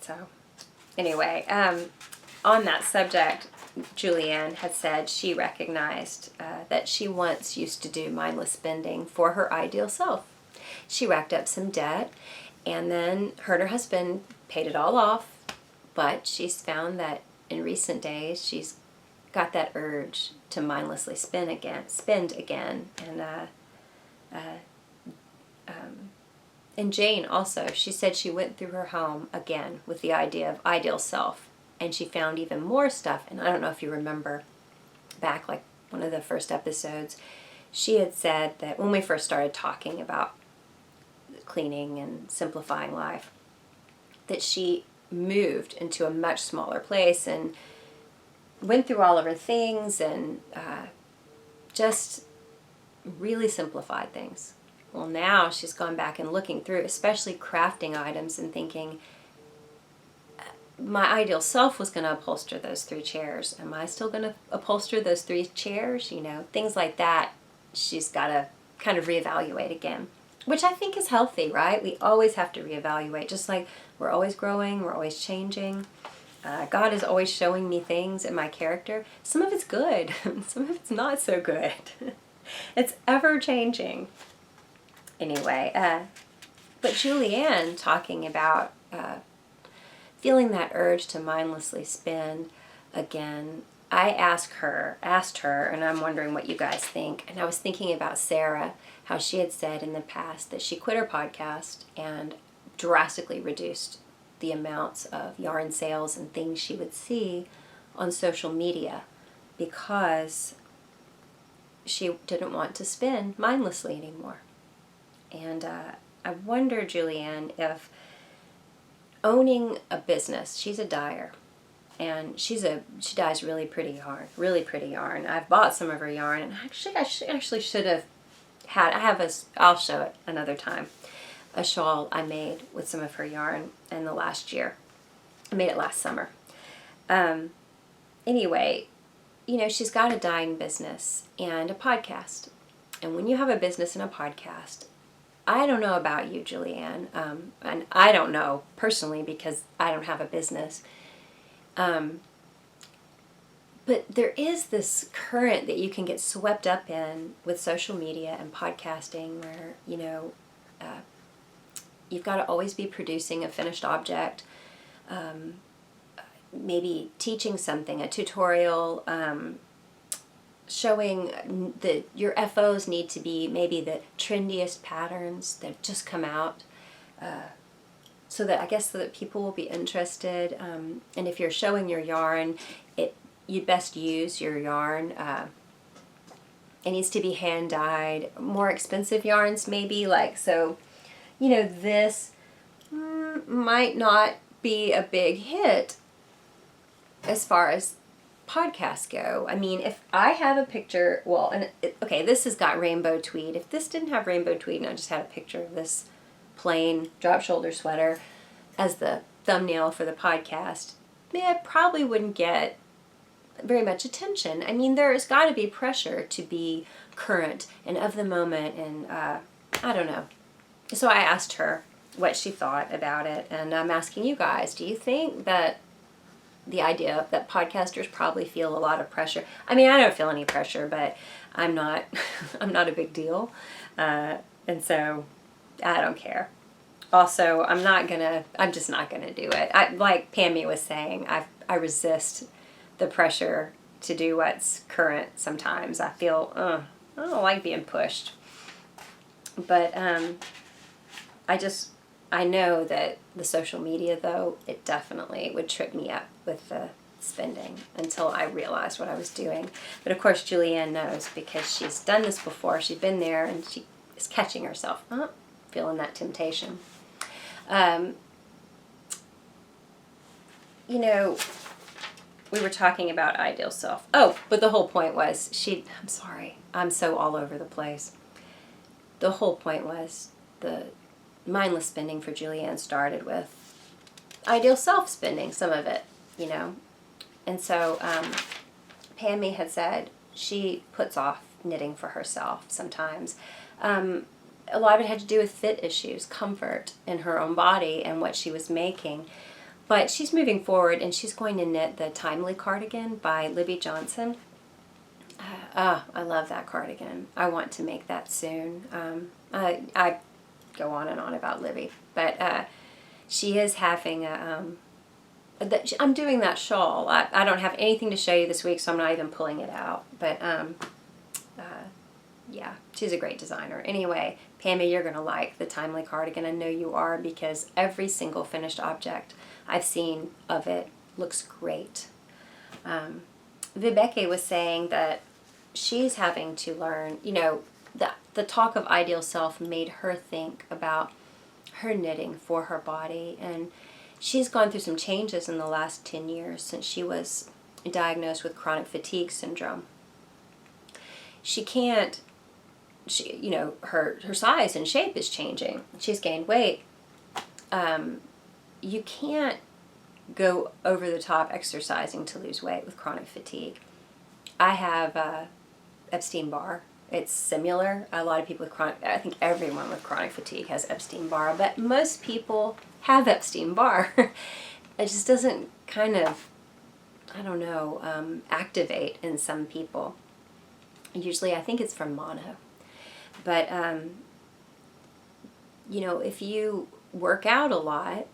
So, anyway, on that subject, Julianne had said she recognized that she once used to do mindless spending for her ideal self. She racked up some debt, and then her and her husband paid it all off, but she's found that in recent days she's got that urge to mindlessly spend again. And Jane also, she said she went through her home again with the idea of ideal self, and she found even more stuff. And I don't know if you remember back, like one of the first episodes, she had said that when we first started talking about cleaning and simplifying life, that she moved into a much smaller place and went through all of her things and just really simplified things. Well, now she's gone back and looking through, especially crafting items, and thinking, my ideal self was going to upholster those 3 chairs. Am I still going to upholster those 3 chairs? You know, things like that. She's got to kind of reevaluate again, which I think is healthy, right? We always have to reevaluate, just like we're always growing, we're always changing. God is always showing me things in my character. Some of it's good, some of it's not so good. It's ever changing. Anyway, but Julianne talking about feeling that urge to mindlessly spend again. I asked her, and I'm wondering what you guys think. And I was thinking about Sarah, how she had said in the past that she quit her podcast and drastically reduced the amounts of yarn sales and things she would see on social media because she didn't want to spend mindlessly anymore. And I wonder, Julianne, if owning a business, she's a dyer, and she dyes really pretty yarn. I've bought some of her yarn, and I actually should have I'll show it another time, a shawl I made with some of her yarn in the last year. I made it last summer. Anyway, you know, she's got a dyeing business and a podcast. And when you have a business and a podcast, I don't know about you, Julianne, and I don't know personally because I don't have a business. But there is this current that you can get swept up in with social media and podcasting where, you know, you've got to always be producing a finished object, maybe teaching something, a tutorial, showing that your FOs need to be maybe the trendiest patterns that just come out, so that people will be interested. And if you're showing your yarn, you'd best use your yarn. It needs to be hand dyed. More expensive yarns maybe, like, so, you know, this might not be a big hit as far as podcasts go. I mean, if I have a picture, this has got rainbow tweed. If this didn't have rainbow tweed and I just had a picture of this plain drop shoulder sweater as the thumbnail for the podcast, it probably wouldn't get very much attention. I mean, there's got to be pressure to be current and of the moment, and I don't know. So I asked her what she thought about it, and I'm asking you guys, do you think that the idea that podcasters probably feel a lot of pressure? I mean, I don't feel any pressure, but I'm not a big deal, and so I don't care. Also, I'm just not gonna do it. Like Pammy was saying, I resist the pressure to do what's current sometimes. I feel, I don't like being pushed. But I know that the social media, though, it definitely would trip me up with the spending until I realized what I was doing. But of course, Julianne knows because she's done this before. She's been there and she is catching herself, feeling that temptation. you know, we were talking about ideal self. Oh, but the whole point was I'm sorry, I'm so all over the place. The whole point was the mindless spending for Julianne started with ideal self spending, some of it, you know. And so Pammy had said she puts off knitting for herself sometimes. A lot of it had to do with fit issues, comfort in her own body and what she was making. But she's moving forward, and she's going to knit the Timely cardigan by Libby Johnson. I love that cardigan. I want to make that soon. I go on and on about Libby, but she is having I'm doing that shawl. I don't have anything to show you this week, so I'm not even pulling it out. But yeah, she's a great designer. Anyway, Pammy, you're going to like the Timely cardigan. I know you are, because every single finished object I've seen of it looks great. Vibeke was saying that she's having to learn, you know, the talk of ideal self made her think about her knitting for her body. And she's gone through some changes in the last 10 years since she was diagnosed with chronic fatigue syndrome. You know, her size and shape is changing. She's gained weight. You can't go over the top exercising to lose weight with chronic fatigue. I have Epstein-Barr. It's similar. A lot of people with I think everyone with chronic fatigue has Epstein-Barr, but most people have Epstein-Barr. It just doesn't kind of, I don't know, activate in some people. Usually I think it's from mono. But, you know, if you work out a lot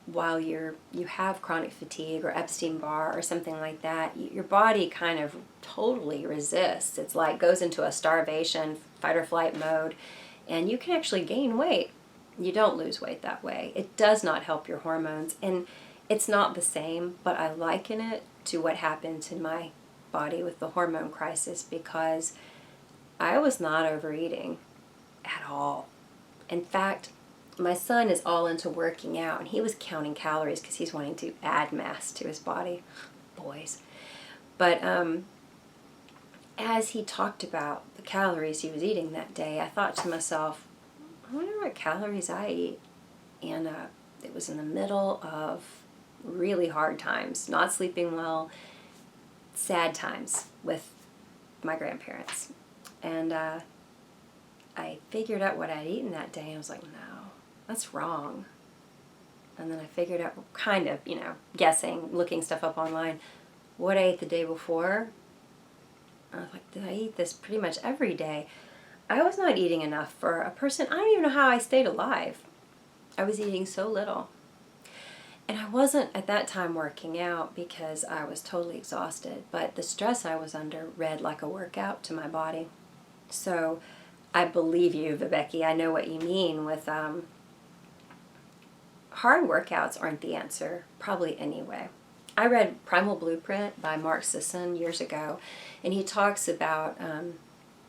while you have chronic fatigue or Epstein-Barr or something like that, your body kind of totally resists. It's like goes into a starvation, fight or flight mode, and you can actually gain weight. You don't lose weight that way. It does not help your hormones, and it's not the same, but I liken it to what happened in my body with the hormone crisis, because I was not overeating at all. In fact, my son is all into working out, and he was counting calories because he's wanting to add mass to his body. Boys. But as he talked about the calories he was eating that day, I thought to myself, I wonder what calories I eat. And it was in the middle of really hard times, not sleeping well, sad times with my grandparents. And I figured out what I'd eaten that day, and I was like, no, that's wrong. And then I figured out, kind of, you know, guessing, looking stuff up online, what I ate the day before. I was like, did I eat this pretty much every day? I was not eating enough for a person. I don't even know how I stayed alive. I was eating so little. And I wasn't at that time working out because I was totally exhausted, but the stress I was under read like a workout to my body. So I believe you, Vibeke. I know what you mean with hard workouts aren't the answer, probably anyway. I read Primal Blueprint by Mark Sisson years ago, and he talks about,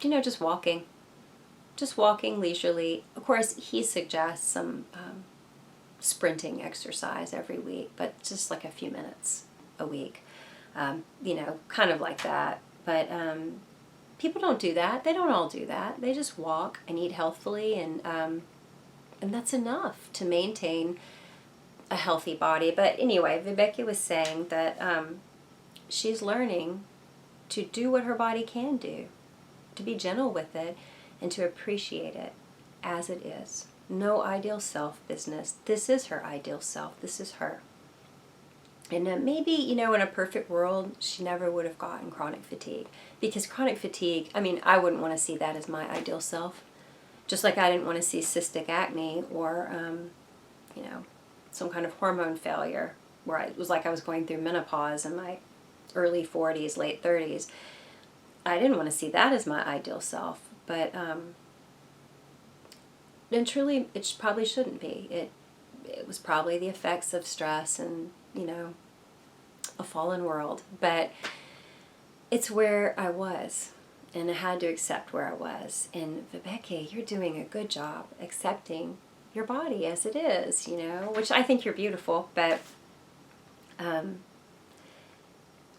you know, just walking leisurely. Of course, he suggests some sprinting exercise every week, but just like a few minutes a week, you know, kind of like that. But people don't do that. They don't all do that. They just walk and eat healthfully, and that's enough to maintain a healthy body. But anyway, Vibeke was saying that she's learning to do what her body can do, to be gentle with it, and to appreciate it as it is. No ideal self business. This is her ideal self. This is her. And maybe, you know, in a perfect world, she never would have gotten chronic fatigue. Because chronic fatigue, I mean, I wouldn't want to see that as my ideal self. Just like I didn't want to see cystic acne or, you know, some kind of hormone failure where it was like I was going through menopause in my early 40s, late 30s. I didn't want to see that as my ideal self. But, and truly, it probably shouldn't be. It was probably the effects of stress and, you know, a fallen world. But it's where I was, and I had to accept where I was. And Vibeke, you're doing a good job accepting your body as it is, you know, which I think you're beautiful, but I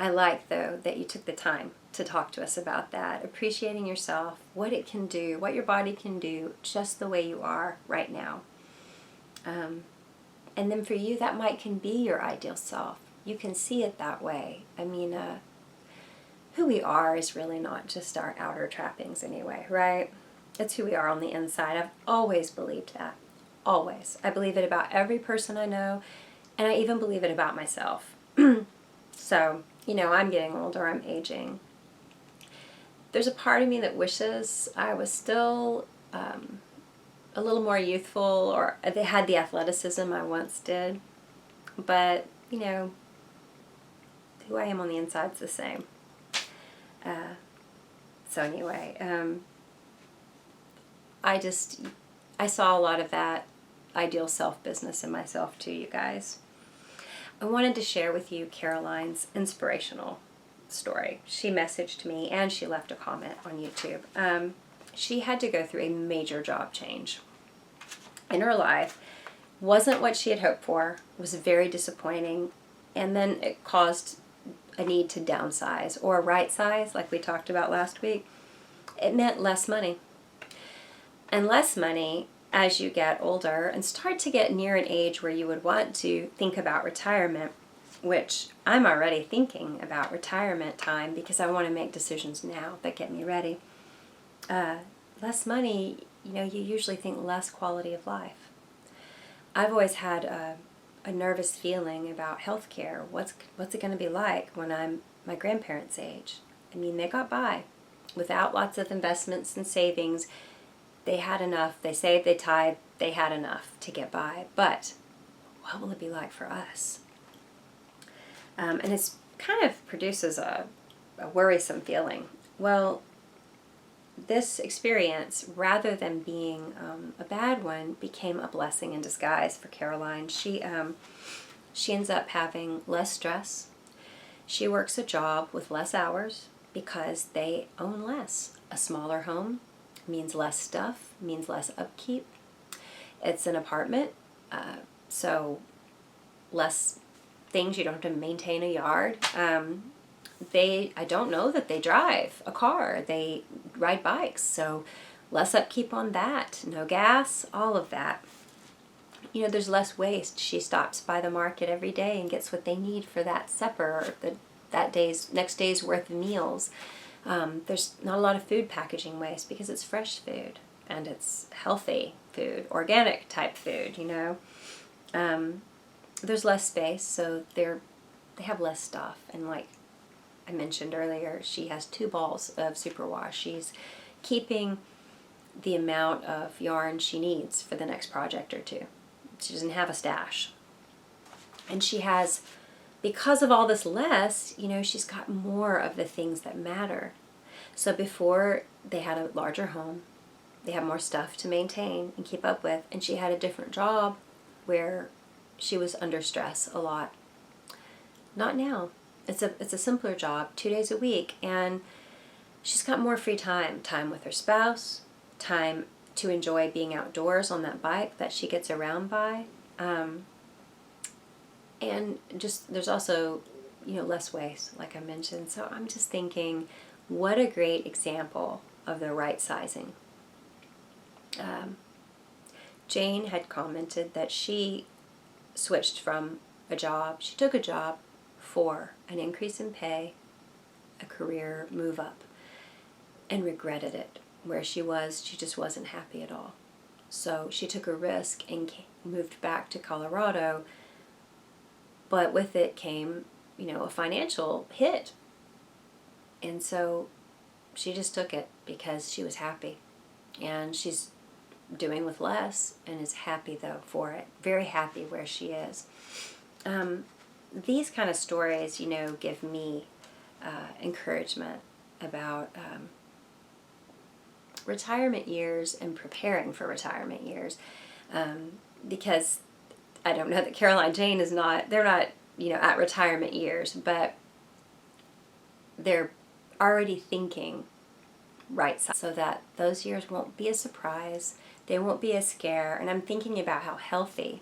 like, though, that you took the time to talk to us about that, appreciating yourself, what it can do, what your body can do, just the way you are right now. And then for you, that can be your ideal self. You can see it that way. I mean, who we are is really not just our outer trappings anyway, right? It's who we are on the inside. I've always believed that. Always. I believe it about every person I know, and I even believe it about myself. So, I'm getting older, I'm aging. There's a part of me that wishes I was still a little more youthful, or they had the athleticism I once did. But, who I am on the inside's the same. So anyway, I saw a lot of that ideal self business in myself too, you guys. I wanted to share with you Caroline's inspirational story. She messaged me and she left a comment on YouTube. She had to go through a major job change in her life. Wasn't what she had hoped for, was very disappointing, and then it caused a need to downsize or right size, like we talked about last week. It meant less money. And less money as you get older and start to get near an age where you would want to think about retirement, which I'm already thinking about retirement time because I want to make decisions now that get me ready. Less money, you usually think less quality of life. I've always had a nervous feeling about healthcare. What's it going to be like when I'm my grandparents' age? I mean, they got by without lots of investments and savings. They had enough. They saved, they tithed, they had enough to get by. But what will it be like for us? And it's kind of produces a worrisome feeling. Well, this experience, rather than being a bad one, became a blessing in disguise for Caroline. She ends up having less stress. She works a job with less hours because they own less. A smaller home means less stuff, means less upkeep. It's an apartment, so less things. You don't have to maintain a yard. I don't know that they drive a car. They ride bikes, so less upkeep on that. No gas, all of that. There's less waste. She stops by the market every day and gets what they need for that supper or next day's worth of meals. There's not a lot of food packaging waste because it's fresh food and it's healthy food, organic type food, There's less space, so they have less stuff. And like I mentioned earlier, she has 2 balls of superwash. She's keeping the amount of yarn she needs for the next project or two. She doesn't have a stash. And she has, because of all this less, she's got more of the things that matter. So before, they had a larger home. They had more stuff to maintain and keep up with. And she had a different job where she was under stress a lot. Not now. It's a simpler job, 2 days a week. And she's got more free time. Time with her spouse. Time to enjoy being outdoors on that bike that she gets around by. And just, there's also, less waste, like I mentioned. So I'm just thinking, what a great example of the right sizing. Jane had commented that she switched from a job. She took a job for an increase in pay, a career move up, and regretted it. Where she was, she just wasn't happy at all. So she took a risk and moved back to Colorado. But with it came, a financial hit. And so she just took it because she was happy. And she's doing with less and is happy, though, for it. Very happy where she is. These kind of stories, give me encouragement about retirement years and preparing for retirement years. Because I don't know that Caroline Jane they're not, at retirement years, but they're already thinking right side so that those years won't be a surprise. They won't be a scare. And I'm thinking about how healthy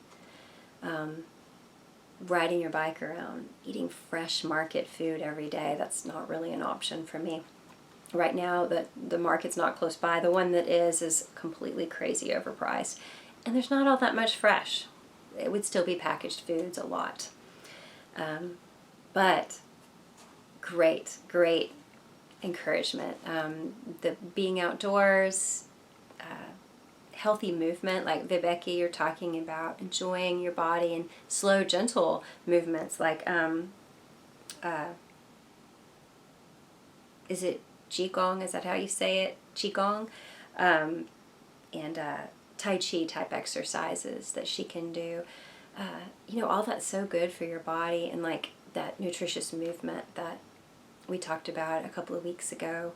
riding your bike around, eating fresh market food every day. That's not really an option for me. Right now, the market's not close by. The one that is completely crazy overpriced. And there's not all that much fresh. It would still be packaged foods a lot. But great encouragement. The being outdoors, healthy movement, like Viveki, you're talking about enjoying your body, and slow, gentle movements like, is it Qigong? Is that how you say it? Qigong? And Tai Chi type exercises that she can do. All that's so good for your body, and like that nutritious movement that we talked about a couple of weeks ago.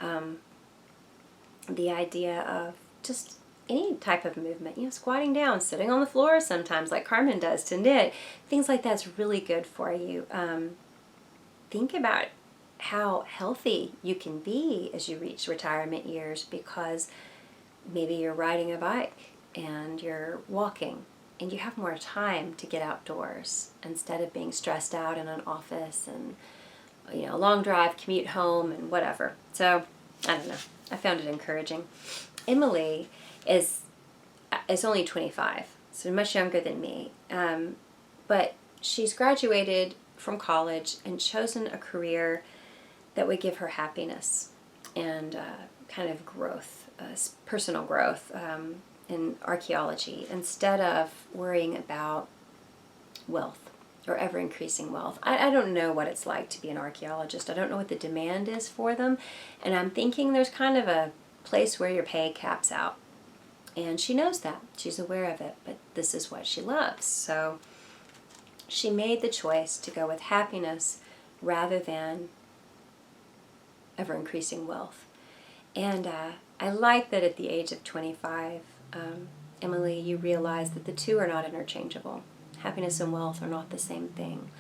The idea of just any type of movement, squatting down, sitting on the floor sometimes like Carmen does to knit, things like that's really good for you. Think about how healthy you can be as you reach retirement years, because maybe you're riding a bike and you're walking and you have more time to get outdoors instead of being stressed out in an office and a long drive, commute home, and whatever. So I don't know, I found it encouraging. Emily is only 25, so much younger than me, but she's graduated from college and chosen a career that would give her happiness and kind of growth, personal growth in archaeology, instead of worrying about wealth or ever-increasing wealth. I don't know what it's like to be an archaeologist. I don't know what the demand is for them, and I'm thinking there's kind of a place where your pay caps out. And she knows that. She's aware of it, but this is what she loves. So she made the choice to go with happiness rather than ever-increasing wealth. And I like that at the age of 25, Emily, you realize that the two are not interchangeable. Happiness and wealth are not the same thing.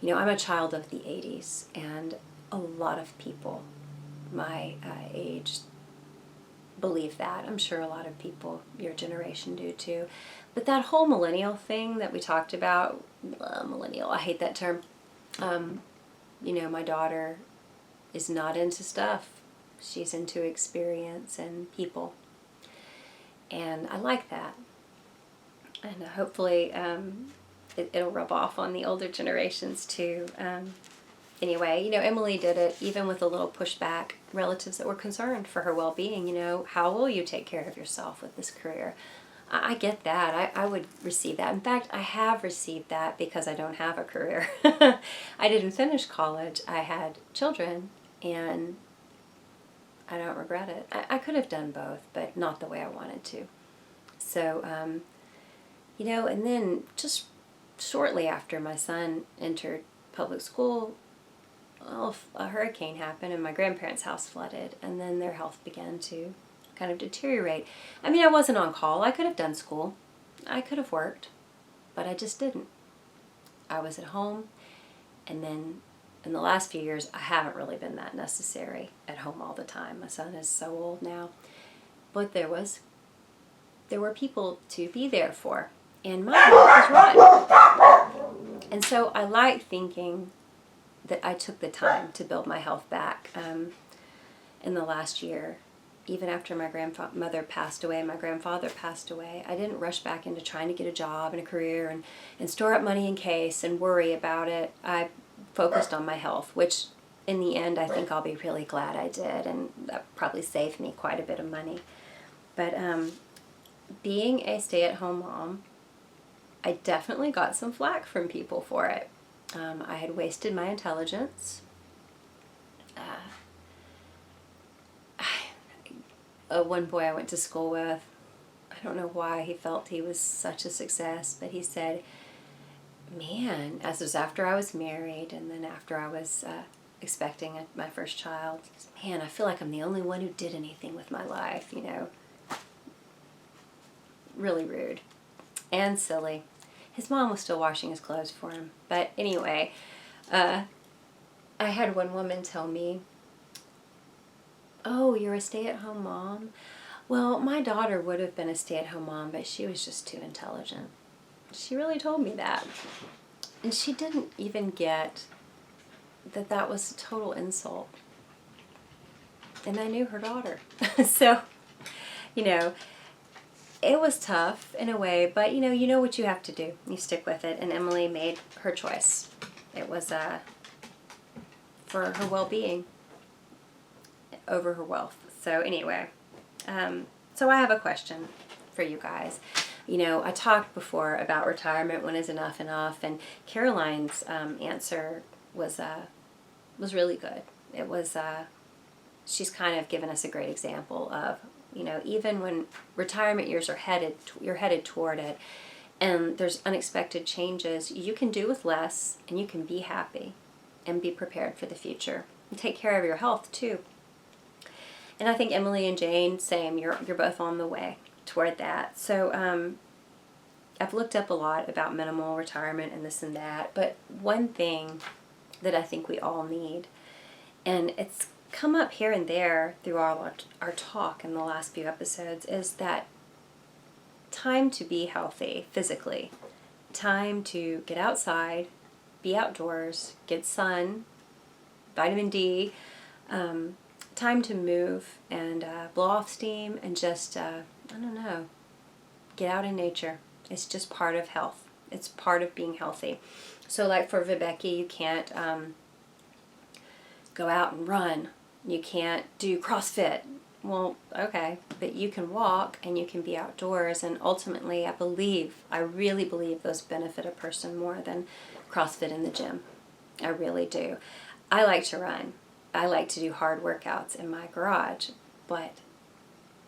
I'm a child of the 80s, and a lot of people my age believe that. I'm sure a lot of people your generation do too. But that whole millennial thing that we talked about, millennial, I hate that term. My daughter is not into stuff. She's into experience and people. And I like that. And hopefully it'll rub off on the older generations too. Anyway, Emily did it even with a little pushback, relatives that were concerned for her well-being. How will you take care of yourself with this career? I get that. I would receive that. In fact, I have received that because I don't have a career. I didn't finish college. I had children, and I don't regret it. I could have done both, but not the way I wanted to. So, and then just shortly after my son entered public school, a hurricane happened and my grandparents' house flooded, and then their health began to kind of deteriorate. I wasn't on call. I could have done school. I could have worked, but I just didn't. I was at home, and then in the last few years, I haven't really been that necessary at home all the time. My son is so old now. But there were people to be there for, and my health was rotten. And so I like thinking that I took the time to build my health back in the last year. Even after my grandmother passed away and my grandfather passed away, I didn't rush back into trying to get a job and a career and store up money in case and worry about it. I focused on my health, which in the end I think I'll be really glad I did, and that probably saved me quite a bit of money. But being a stay-at-home mom, I definitely got some flack from people for it. I had wasted my intelligence. One boy I went to school with, I don't know why he felt he was such a success, but he said, man, as was after I was married and then after I was expecting my first child, man, I feel like I'm the only one who did anything with my life, Really rude and silly. His mom was still washing his clothes for him. But anyway, I had one woman tell me, oh, you're a stay-at-home mom? Well, my daughter would have been a stay-at-home mom, but she was just too intelligent. She really told me that. And she didn't even get that that was a total insult. And I knew her daughter. So, you know, it was tough in a way, but you know what you have to do. You stick with it. And Emily made her choice. It was for her well-being over her wealth. So anyway, so I have a question for you guys. I talked before about retirement. When is enough enough? And Caroline's answer was really good. It was she's kind of given us a great example of even when retirement years are you're headed toward it, and there's unexpected changes, you can do with less, and you can be happy, and be prepared for the future, and take care of your health too. And I think Emily and Jane, same. You're both on the way toward that. So I've looked up a lot about minimal retirement and this and that, but one thing that I think we all need, and it's come up here and there through our talk in the last few episodes, is that time to be healthy physically, time to get outside, be outdoors, get sun, vitamin D, time to move and blow off steam and just, get out in nature. It's just part of health. It's part of being healthy. So like for Vibeke, you can't go out and run. You can't do CrossFit. Well, okay, but you can walk and you can be outdoors, and ultimately I really believe those benefit a person more than CrossFit in the gym. I really do. I like to run. I like to do hard workouts in my garage, but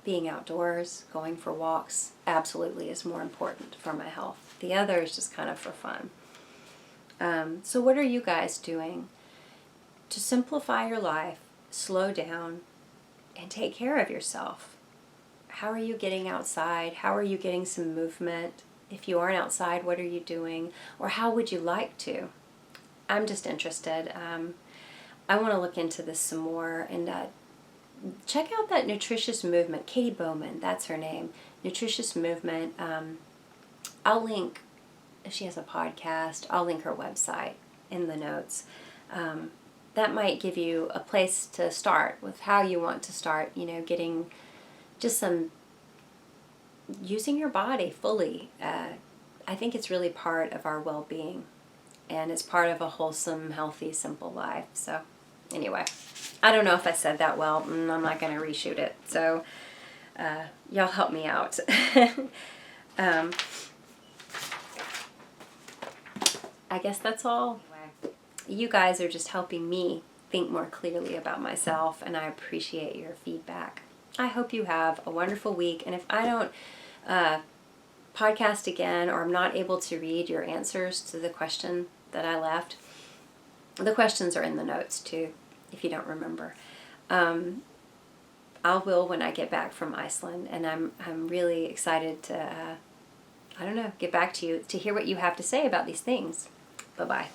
being outdoors, going for walks, absolutely is more important for my health. The other is just kind of for fun. So what are you guys doing to simplify your life, slow down, and take care of yourself? How are you getting outside? How are you getting some movement? If you aren't outside, what are you doing? Or how would you like to? I'm just interested. I want to look into this some more, and check out that Nutritious Movement. Katie Bowman, that's her name. Nutritious Movement. I'll link, if she has a podcast, I'll link her website in the notes. That might give you a place to start with how you want to start, getting just some, using your body fully. I think it's really part of our well-being, and it's part of a wholesome, healthy, simple life. So anyway, I don't know if I said that well, and I'm not going to reshoot it. So y'all help me out. I guess that's all. You guys are just helping me think more clearly about myself, and I appreciate your feedback. I hope you have a wonderful week, and if I don't podcast again, or I'm not able to read your answers to the question that I left, the questions are in the notes too, if you don't remember. I will when I get back from Iceland, and I'm really excited to, get back to you to hear what you have to say about these things. Bye-bye.